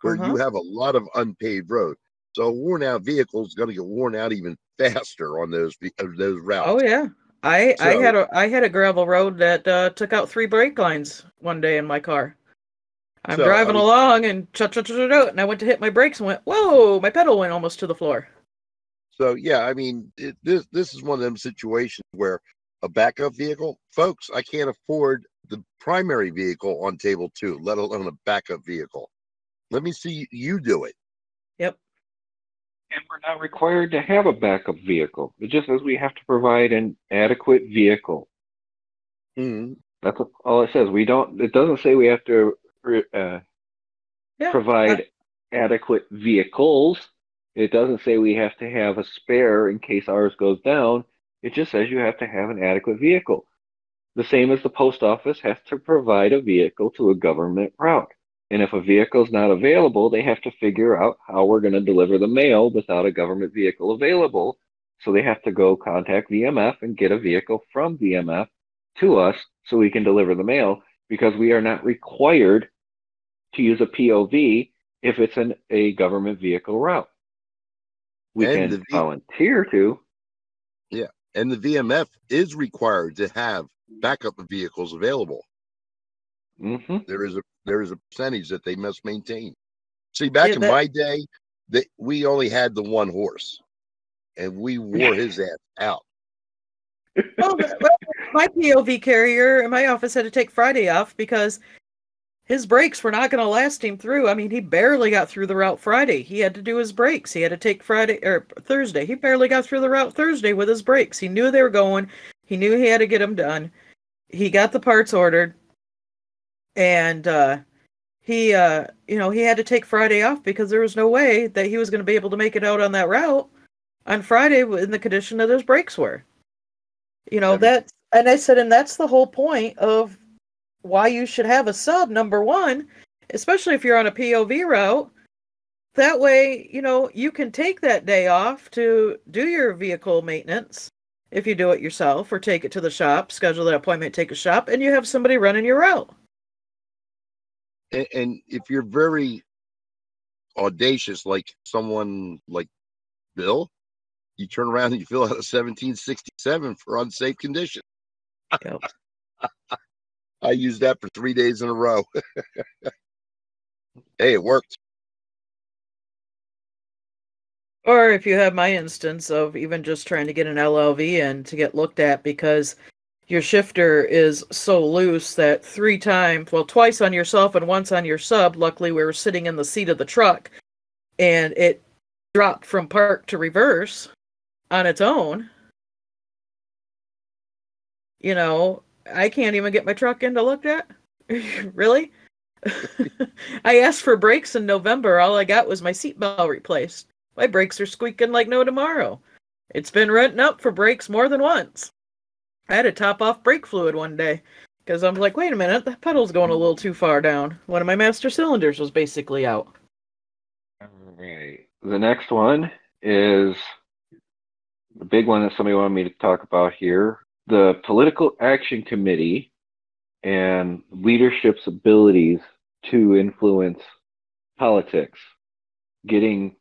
where you have a lot of unpaved road. So a worn out vehicle is going to get worn out even faster on those routes. Oh yeah, I had a gravel road that took out 3 brake lines one day in my car. I'm driving along and and I went to hit my brakes and went, whoa! My pedal went almost to the floor. So yeah, this is one of them situations where a backup vehicle, folks, I can't afford the primary vehicle on table 2, let alone a backup vehicle. Let me see you do it. Yep. And we're not required to have a backup vehicle. It just says we have to provide an adequate vehicle. Mm-hmm. That's all it says. It doesn't say we have to provide adequate vehicles. It doesn't say we have to have a spare in case ours goes down. It just says you have to have an adequate vehicle. The same as the post office has to provide a vehicle to a government route. And if a vehicle is not available, they have to figure out how we're going to deliver the mail without a government vehicle available. So they have to go contact VMF and get a vehicle from VMF to us so we can deliver the mail, because we are not required to use a POV if it's a government vehicle route. We can volunteer to. Yeah, and the VMF is required to have backup vehicles available. Mm-hmm. There is a percentage that they must maintain. See, back in my day, we only had the one horse, and we wore his ass out. Well, my POV carrier in my office had to take Friday off because his brakes were not going to last him through. He barely got through the route Friday. He had to do his brakes. He had to take Thursday. He barely got through the route Thursday with his brakes. He knew they were going. He knew he had to get them done. He got the parts ordered. And he had to take Friday off because there was no way that he was going to be able to make it out on that route on Friday in the condition that those brakes were. You know, Every- and I said, and that's the whole point of why you should have a sub, number one, especially if you're on a POV route. That way, you know, you can take that day off to do your vehicle maintenance if you do it yourself, or take it to the shop, schedule that appointment, take a shop, and you have somebody running your route. And if you're very audacious, like someone like Bill, you turn around and you fill out a 1767 for unsafe condition. Yep. I used that for 3 days in a row. Hey, it worked. Or if you have my instance of even just trying to get an LLV in to get looked at because your shifter is so loose that twice on yourself and once on your sub, luckily we were sitting in the seat of the truck, and it dropped from park to reverse on its own. You know, I can't even get my truck in to look at. Really? I asked for brakes in November. All I got was my seatbelt replaced. My brakes are squeaking like no tomorrow. It's been renting up for brakes more than once. I had to top off brake fluid one day because I'm like, wait a minute, the pedal's going a little too far down. One of my master cylinders was basically out. All right. The next one is the big one that somebody wanted me to talk about here. The Political Action Committee and leadership's abilities to influence politics. Getting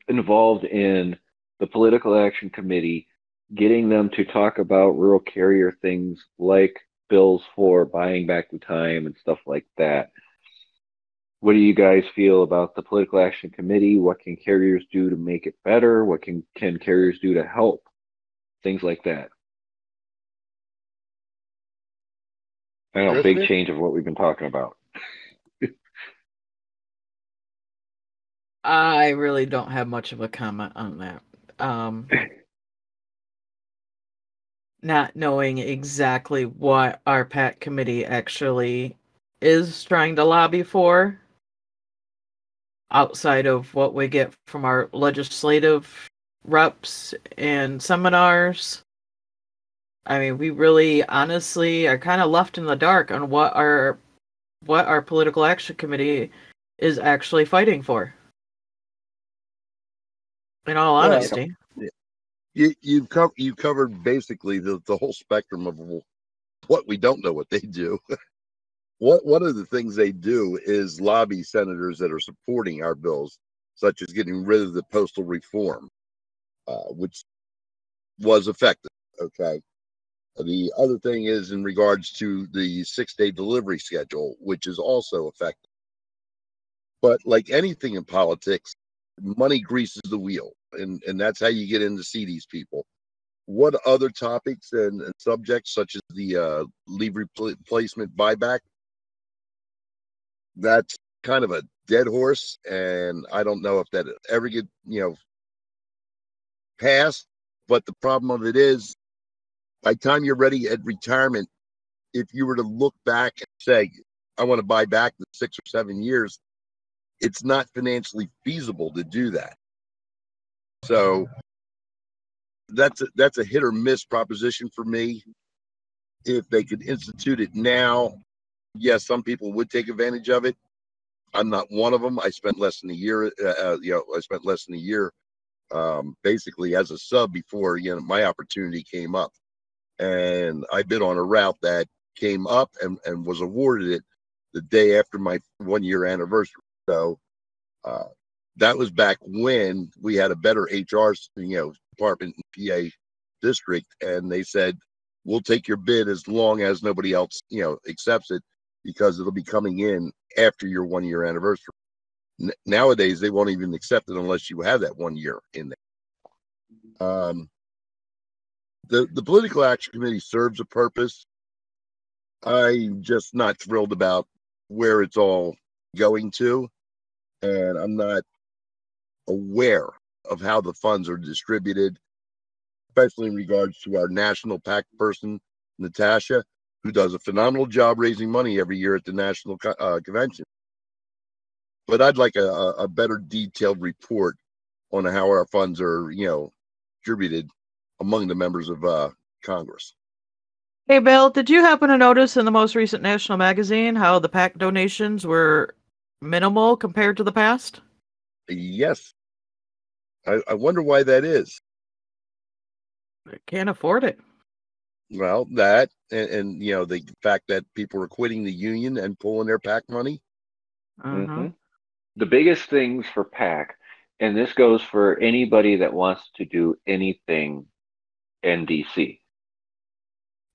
involved in the Political Action Committee, getting them to talk about rural carrier things like bills for buying back the time and stuff like that. What do you guys feel about the Political Action Committee? What can carriers do to make it better? What can carriers do to help? Things like that. I know, big change of what we've been talking about. I really don't have much of a comment on that. Not knowing exactly what our PAC committee actually is trying to lobby for, outside of what we get from our legislative reps and seminars. I mean, we really honestly are kind of left in the dark on what our Political Action Committee is actually fighting for. In all honesty. You covered basically the whole spectrum of what we don't know what they do. One of the things they do is lobby senators that are supporting our bills, such as getting rid of the postal reform, which was effective. Okay. The other thing is in regards to the 6-day delivery schedule, which is also effective. But like anything in politics, money greases the wheel, and that's how you get in to see these people. What other topics and subjects, such as the leave replacement buyback, that's kind of a dead horse, and I don't know if that ever get passed. But the problem of it is, by the time you're ready at retirement, if you were to look back and say, I want to buy back the 6 or 7 years, it's not financially feasible to do that. So that's a hit or miss proposition for me. If they could institute it now, yes, some people would take advantage of it. I'm not one of them. I spent less than a year. Basically as a sub before my opportunity came up, and I bid on a route that came up and was awarded it the day after my 1-year anniversary. So that was back when we had a better HR department in PA district, and they said, we'll take your bid as long as nobody else accepts it, because it'll be coming in after your 1-year anniversary. Nowadays they won't even accept it unless you have that 1 year in there. The Political Action Committee serves a purpose. I'm just not thrilled about where it's all going to, and I'm not aware of how the funds are distributed, especially in regards to our national PAC person, Natasha, who does a phenomenal job raising money every year at the national convention. But I'd like a better detailed report on how our funds are, distributed among the members of Congress. Hey, Bill, did you happen to notice in the most recent National Magazine how the PAC donations were minimal compared to the past? Yes. I wonder why that is. They can't afford it. Well, that and the fact that people are quitting the union and pulling their PAC money. Mm-hmm. The biggest things for PAC, and this goes for anybody that wants to do anything NDC,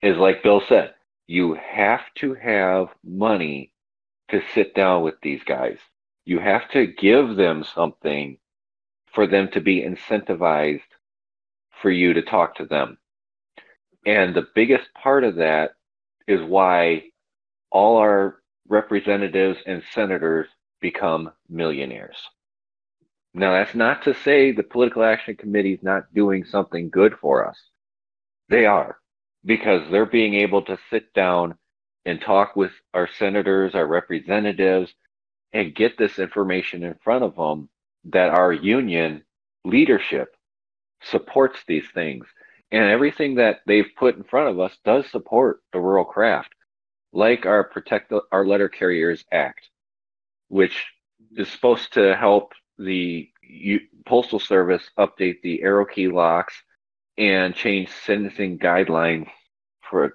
is like Bill said, you have to have money to sit down with these guys. You have to give them something for them to be incentivized for you to talk to them. And the biggest part of that is why all our representatives and senators become millionaires. Now, that's not to say the Political Action Committee is not doing something good for us. They are, because they're being able to sit down and talk with our senators, our representatives, and get this information in front of them that our union leadership supports these things. And everything that they've put in front of us does support the rural craft, like our Protect Our Letter Carriers Act, which is supposed to help the Postal Service update the arrow key locks and change sentencing guidelines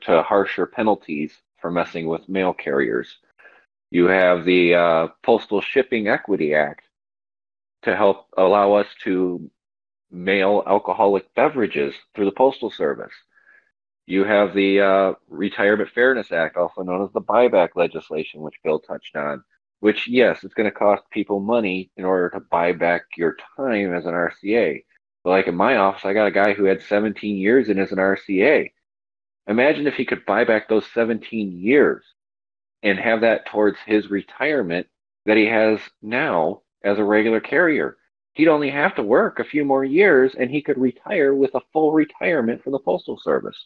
to harsher penalties for messing with mail carriers. You have the Postal Shipping Equity Act to help allow us to mail alcoholic beverages through the Postal Service. You have the Retirement Fairness Act, also known as the buyback legislation, which Bill touched on, which, yes, it's going to cost people money in order to buy back your time as an RCA. But like in my office, I got a guy who had 17 years in as an RCA. Imagine if he could buy back those 17 years and have that towards his retirement that he has now as a regular carrier. He'd only have to work a few more years and he could retire with a full retirement from the Postal Service.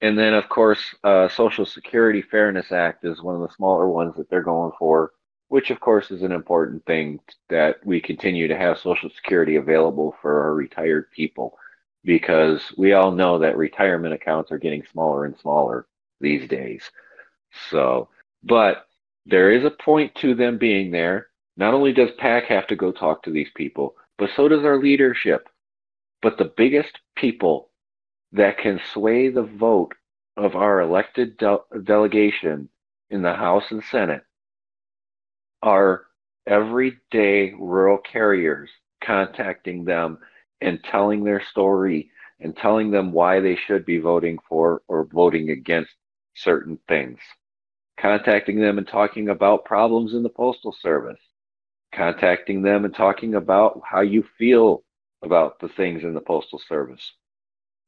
And then, of course, Social Security Fairness Act is one of the smaller ones that they're going for, which, of course, is an important thing that we continue to have Social Security available for our retired people, because we all know that retirement accounts are getting smaller and smaller these days. So, but there is a point to them being there. Not only does PAC have to go talk to these people, but so does our leadership. But the biggest people that can sway the vote of our elected delegation in the House and Senate are everyday rural carriers contacting them and telling their story and telling them why they should be voting for or voting against certain things. Contacting them and talking about problems in the Postal Service. Contacting them and talking about how you feel about the things in the Postal Service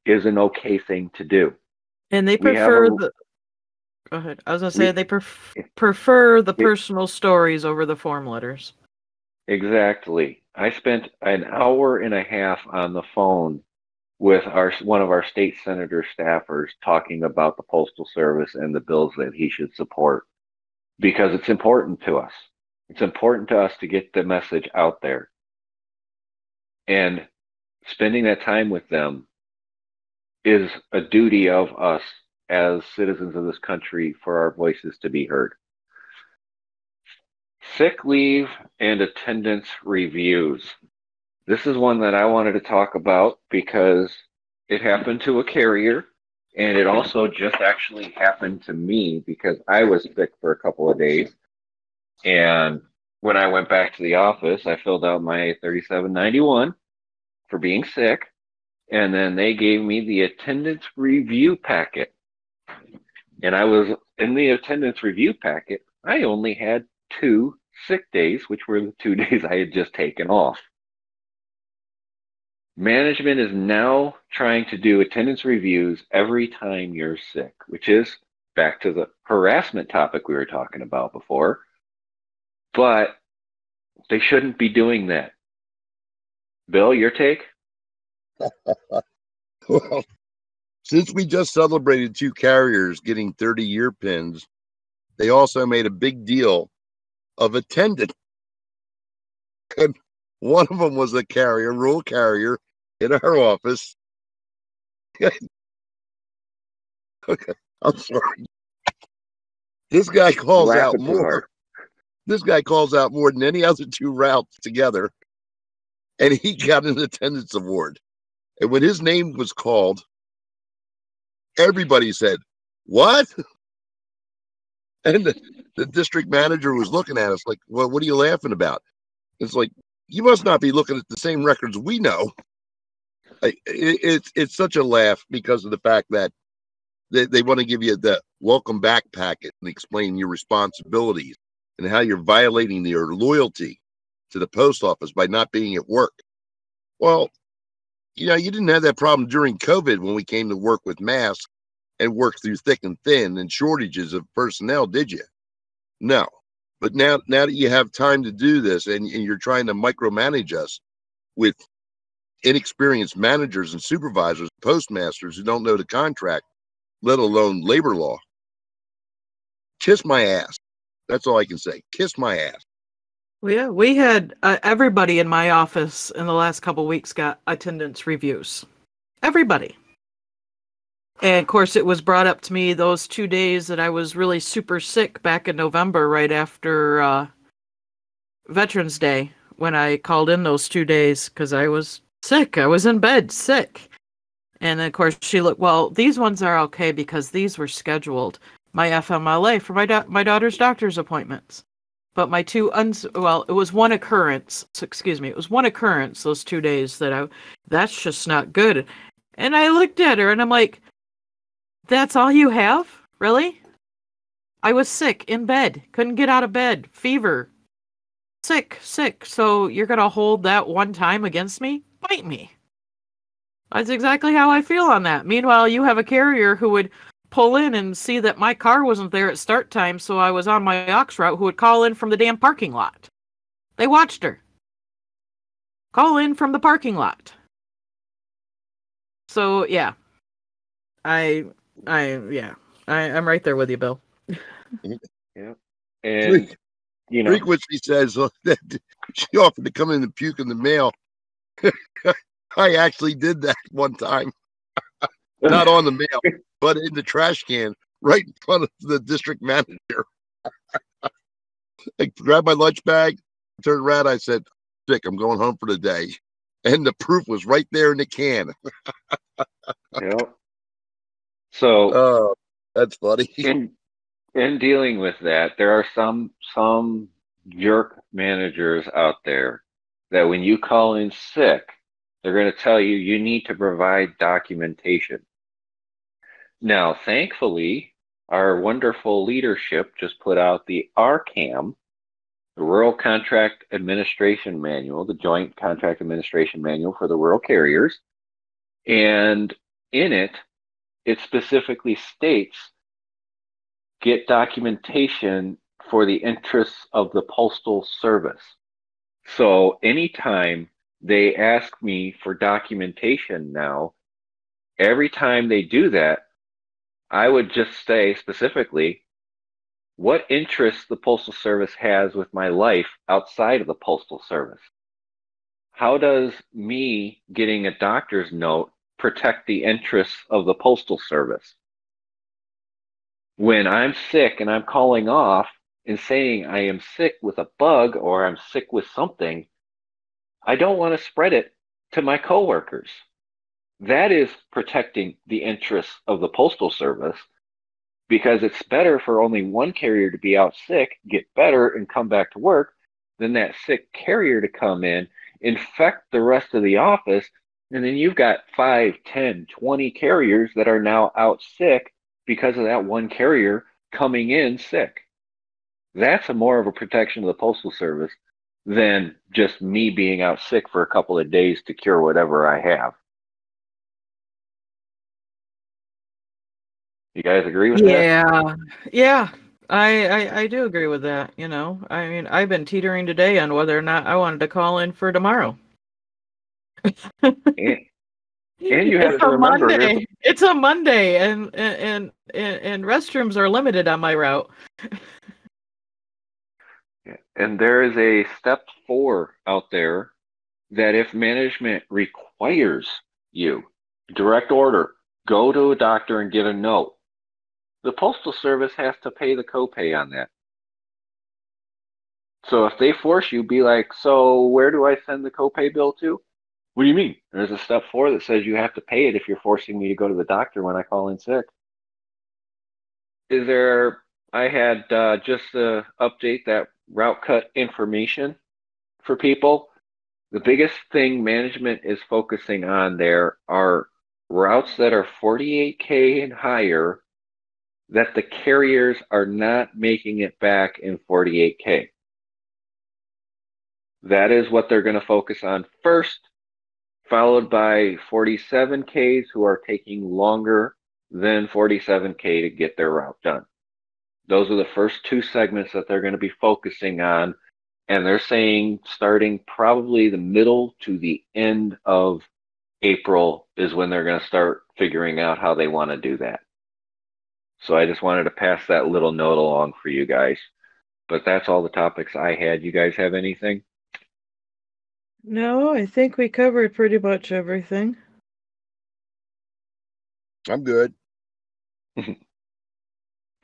is an okay thing to do. And they prefer the... Go ahead. I was going to say they prefer the personal stories over the form letters. Exactly. I spent an hour and a half on the phone with one of our state senator staffers talking about the Postal Service and the bills that he should support, because it's important to us. It's important to us to get the message out there. And spending that time with them is a duty of us as citizens of this country for our voices to be heard. Sick leave and attendance reviews. This is one that I wanted to talk about because it happened to a carrier, and it also just actually happened to me because I was sick for a couple of days. And when I went back to the office, I filled out my 3791 for being sick, and then they gave me the attendance review packet. And I was in the attendance review packet, I only had 2 sick days, which were the 2 days I had just taken off. Management is now trying to do attendance reviews every time you're sick, which is back to the harassment topic we were talking about before. But they shouldn't be doing that. Bill, your take? Well, since we just celebrated 2 carriers getting 30-year pins, they also made a big deal of attendance. And One of them was a carrier, rural carrier, in our office. Okay, I'm sorry. This guy calls out Laughing too hard. more. This guy calls out more than any other two routes together, and he got an attendance award. And when his name was called, everybody said, "What?" And the district manager was looking at us like, "Well, what are you laughing about?" It's like, you must not be looking at the same records we know. It's such a laugh because of the fact that they want to give you the welcome back packet and explain your responsibilities and how you're violating your loyalty to the post office by not being at work. Well, you didn't have that problem during COVID when we came to work with masks and worked through thick and thin and shortages of personnel, did you? No. But now that you have time to do this and you're trying to micromanage us with inexperienced managers and supervisors, postmasters who don't know the contract, let alone labor law, kiss my ass. That's all I can say. Kiss my ass. Well, yeah, we had everybody in my office in the last couple weeks got attendance reviews. Everybody. And of course, it was brought up to me those 2 days that I was really super sick back in November, right after Veterans Day, when I called in those 2 days because I was sick. I was in bed sick. And of course, she looked, well, these ones are okay because these were scheduled. My FMLA for my daughter's doctor's appointments. But my two, it was one occurrence. So, excuse me, it was one occurrence those 2 days that's just not good. And I looked at her and I'm like, that's all you have? Really? I was sick in bed. Couldn't get out of bed. Fever. Sick. So you're going to hold that one time against me? Bite me. That's exactly how I feel on that. Meanwhile, you have a carrier who would pull in and see that my car wasn't there at start time, so I was on my aux route, who would call in from the damn parking lot. They watched her. Call in from the parking lot. So, yeah. I'm right there with you, Bill. Yeah. And, Frequency says that she offered to come in and puke in the mail. I actually did that one time. Not on the mail, but in the trash can right in front of the district manager. I grabbed my lunch bag, turned around, I said, "Sick, I'm going home for the day." And the proof was right there in the can. Yep. So, that's funny. In dealing with that, there are some jerk managers out there that when you call in sick, they're going to tell you need to provide documentation. Now, thankfully, our wonderful leadership just put out the RCAM, the Rural Contract Administration Manual, the Joint Contract Administration Manual for the rural carriers. And in it specifically states, get documentation for the interests of the Postal Service. So anytime they ask me for documentation now, every time they do that, I would just say specifically what interests the Postal Service has with my life outside of the Postal Service. How does me getting a doctor's note protect the interests of the Postal Service? When I'm sick and I'm calling off and saying I am sick with a bug or I'm sick with something, I don't want to spread it to my coworkers. That is protecting the interests of the Postal Service, because it's better for only one carrier to be out sick, get better, and come back to work than that sick carrier to come in, infect the rest of the office, and then you've got 5, 10, 20 carriers that are now out sick because of that one carrier coming in sick. That's more of a protection of the Postal Service than just me being out sick for a couple of days to cure whatever I have. You guys agree with that? Yeah. I do agree with that. I mean, I've been teetering today on whether or not I wanted to call in for tomorrow. And you have to remember, it's a Monday, and restrooms are limited on my route. And there is a step 4 out there that if management requires you, direct order, go to a doctor and get a note, the Postal Service has to pay the copay on that. So if they force you, be like, so where do I send the copay bill to? What do you mean? There's a step 4 that says you have to pay it if you're forcing me to go to the doctor when I call in sick. I had just to update that route cut information for people. The biggest thing management is focusing on there are routes that are 48K and higher that the carriers are not making it back in 48K. That is what they're going to focus on first, followed by 47Ks who are taking longer than 47K to get their route done. Those are the first 2 segments that they're going to be focusing on. And they're saying starting probably the middle to the end of April is when they're going to start figuring out how they want to do that. So I just wanted to pass that little note along for you guys. But that's all the topics I had. You guys have anything? No, I think we covered pretty much everything. I'm good.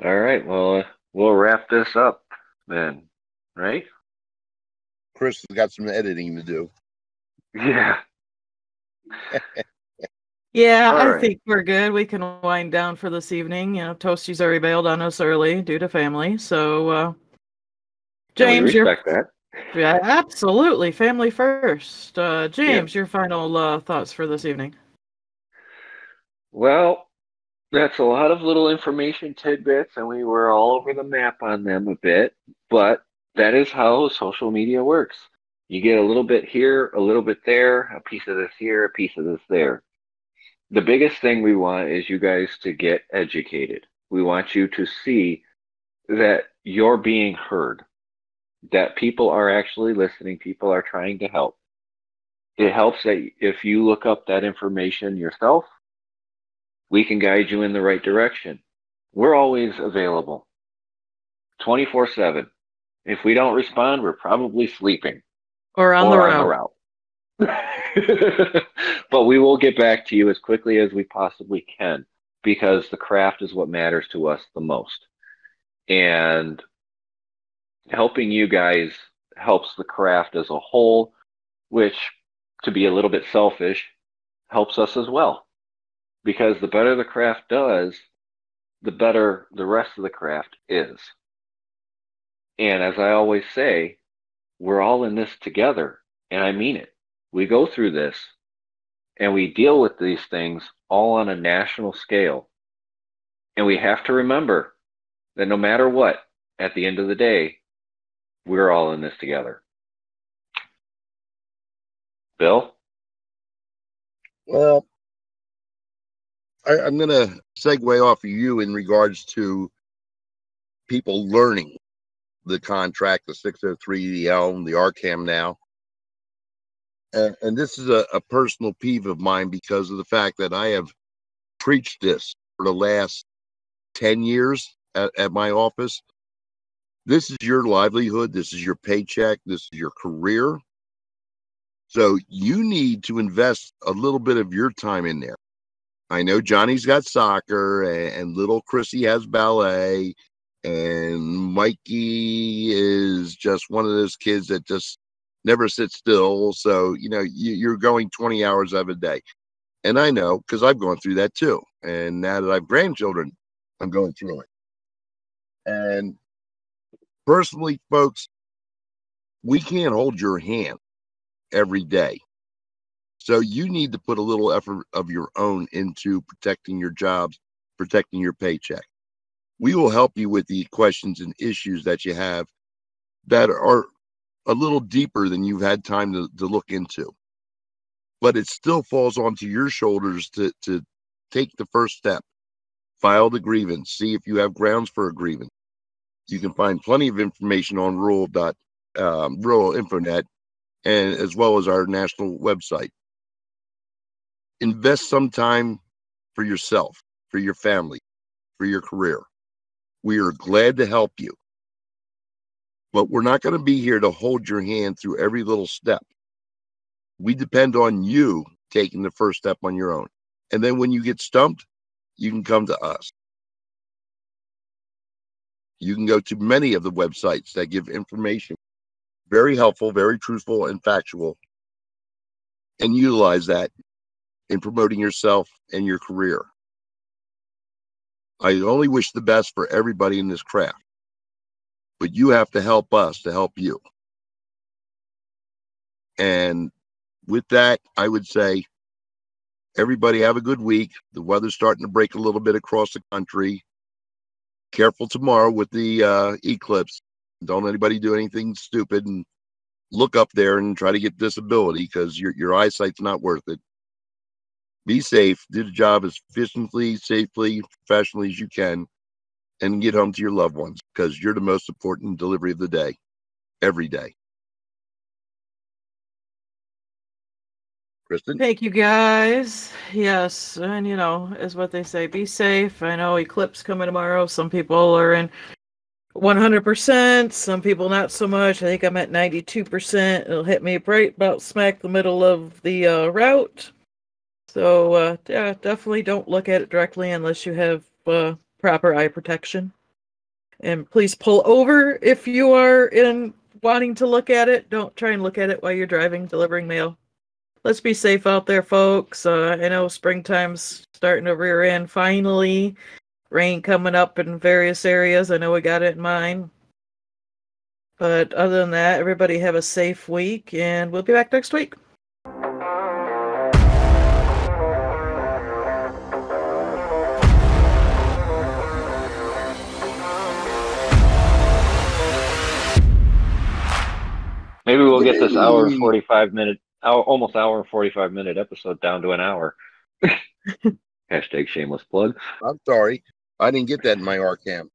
All right. Well, we'll wrap this up then, right? Chris has got some editing to do. Yeah. Yeah, All I right. think we're good. We can wind down for this evening. Toasty's already bailed on us early due to family. So, James, we respect that. Yeah, absolutely. Family first. James, your final thoughts for this evening. Well, that's a lot of little information tidbits, and we were all over the map on them a bit, but that is how social media works. You get a little bit here, a little bit there, a piece of this here, a piece of this there. The biggest thing we want is you guys to get educated. We want you to see that you're being heard, that people are actually listening, people are trying to help. It helps that if you look up that information yourself, we can guide you in the right direction. We're always available 24/7. If we don't respond, we're probably sleeping Or on the route. But we will get back to you as quickly as we possibly can because the craft is what matters to us the most. And helping you guys helps the craft as a whole, which, to be a little bit selfish, helps us as well. Because the better the craft does, the better the rest of the craft is. And as I always say, we're all in this together, and I mean it. We go through this, and we deal with these things all on a national scale. And we have to remember that no matter what, at the end of the day, we're all in this together. Bill? Well, I'm going to segue off of you in regards to people learning the contract, the 603, the ELM, the RCAM now. And this is a personal peeve of mine because of the fact that I have preached this for the last 10 years at my office. This is your livelihood. This is your paycheck. This is your career. So you need to invest a little bit of your time in there. I know Johnny's got soccer and little Chrissy has ballet and Mikey is just one of those kids that just never sits still. So, you're going 20 hours of a day. And I know because I've gone through that too. And now that I have grandchildren, I'm going through it. And personally, folks, we can't hold your hand every day. So you need to put a little effort of your own into protecting your jobs, protecting your paycheck. We will help you with the questions and issues that you have that are a little deeper than you've had time to look into. But it still falls onto your shoulders to take the first step. File the grievance. See if you have grounds for a grievance. You can find plenty of information on rural InfoNet and as well as our national website. Invest some time for yourself, for your family, for your career. We are glad to help you. But we're not going to be here to hold your hand through every little step. We depend on you taking the first step on your own. And then when you get stumped, you can come to us. You can go to many of the websites that give information, very helpful, very truthful, and factual, and utilize that in promoting yourself and your career. I only wish the best for everybody in this craft, but you have to help us to help you. And with that, I would say, everybody have a good week. The weather's starting to break a little bit across the country. Careful tomorrow with the eclipse. Don't anybody do anything stupid and look up there and try to get disability, because your eyesight's not worth it. Be safe. Do the job as efficiently, safely, professionally as you can, and get home to your loved ones, because you're the most important delivery of the day, every day. Kristen? Thank you, guys. Yes, and as what they say, be safe. I know eclipse coming tomorrow. Some people are in 100%, some people not so much. I think I'm at 92%. It'll hit me right about smack the middle of the route. So, yeah, definitely don't look at it directly unless you have proper eye protection. And please pull over if you are wanting to look at it. Don't try and look at it while you're driving, delivering mail. Let's be safe out there, folks. I know springtime's starting to rear end finally. Rain coming up in various areas. I know we got it in mine. But other than that, everybody have a safe week, and we'll be back next week. Maybe we'll get this hour and 45 minute, almost hour and 45 minute episode down to an hour. Hashtag shameless plug. I'm sorry. I didn't get that in my RCAM.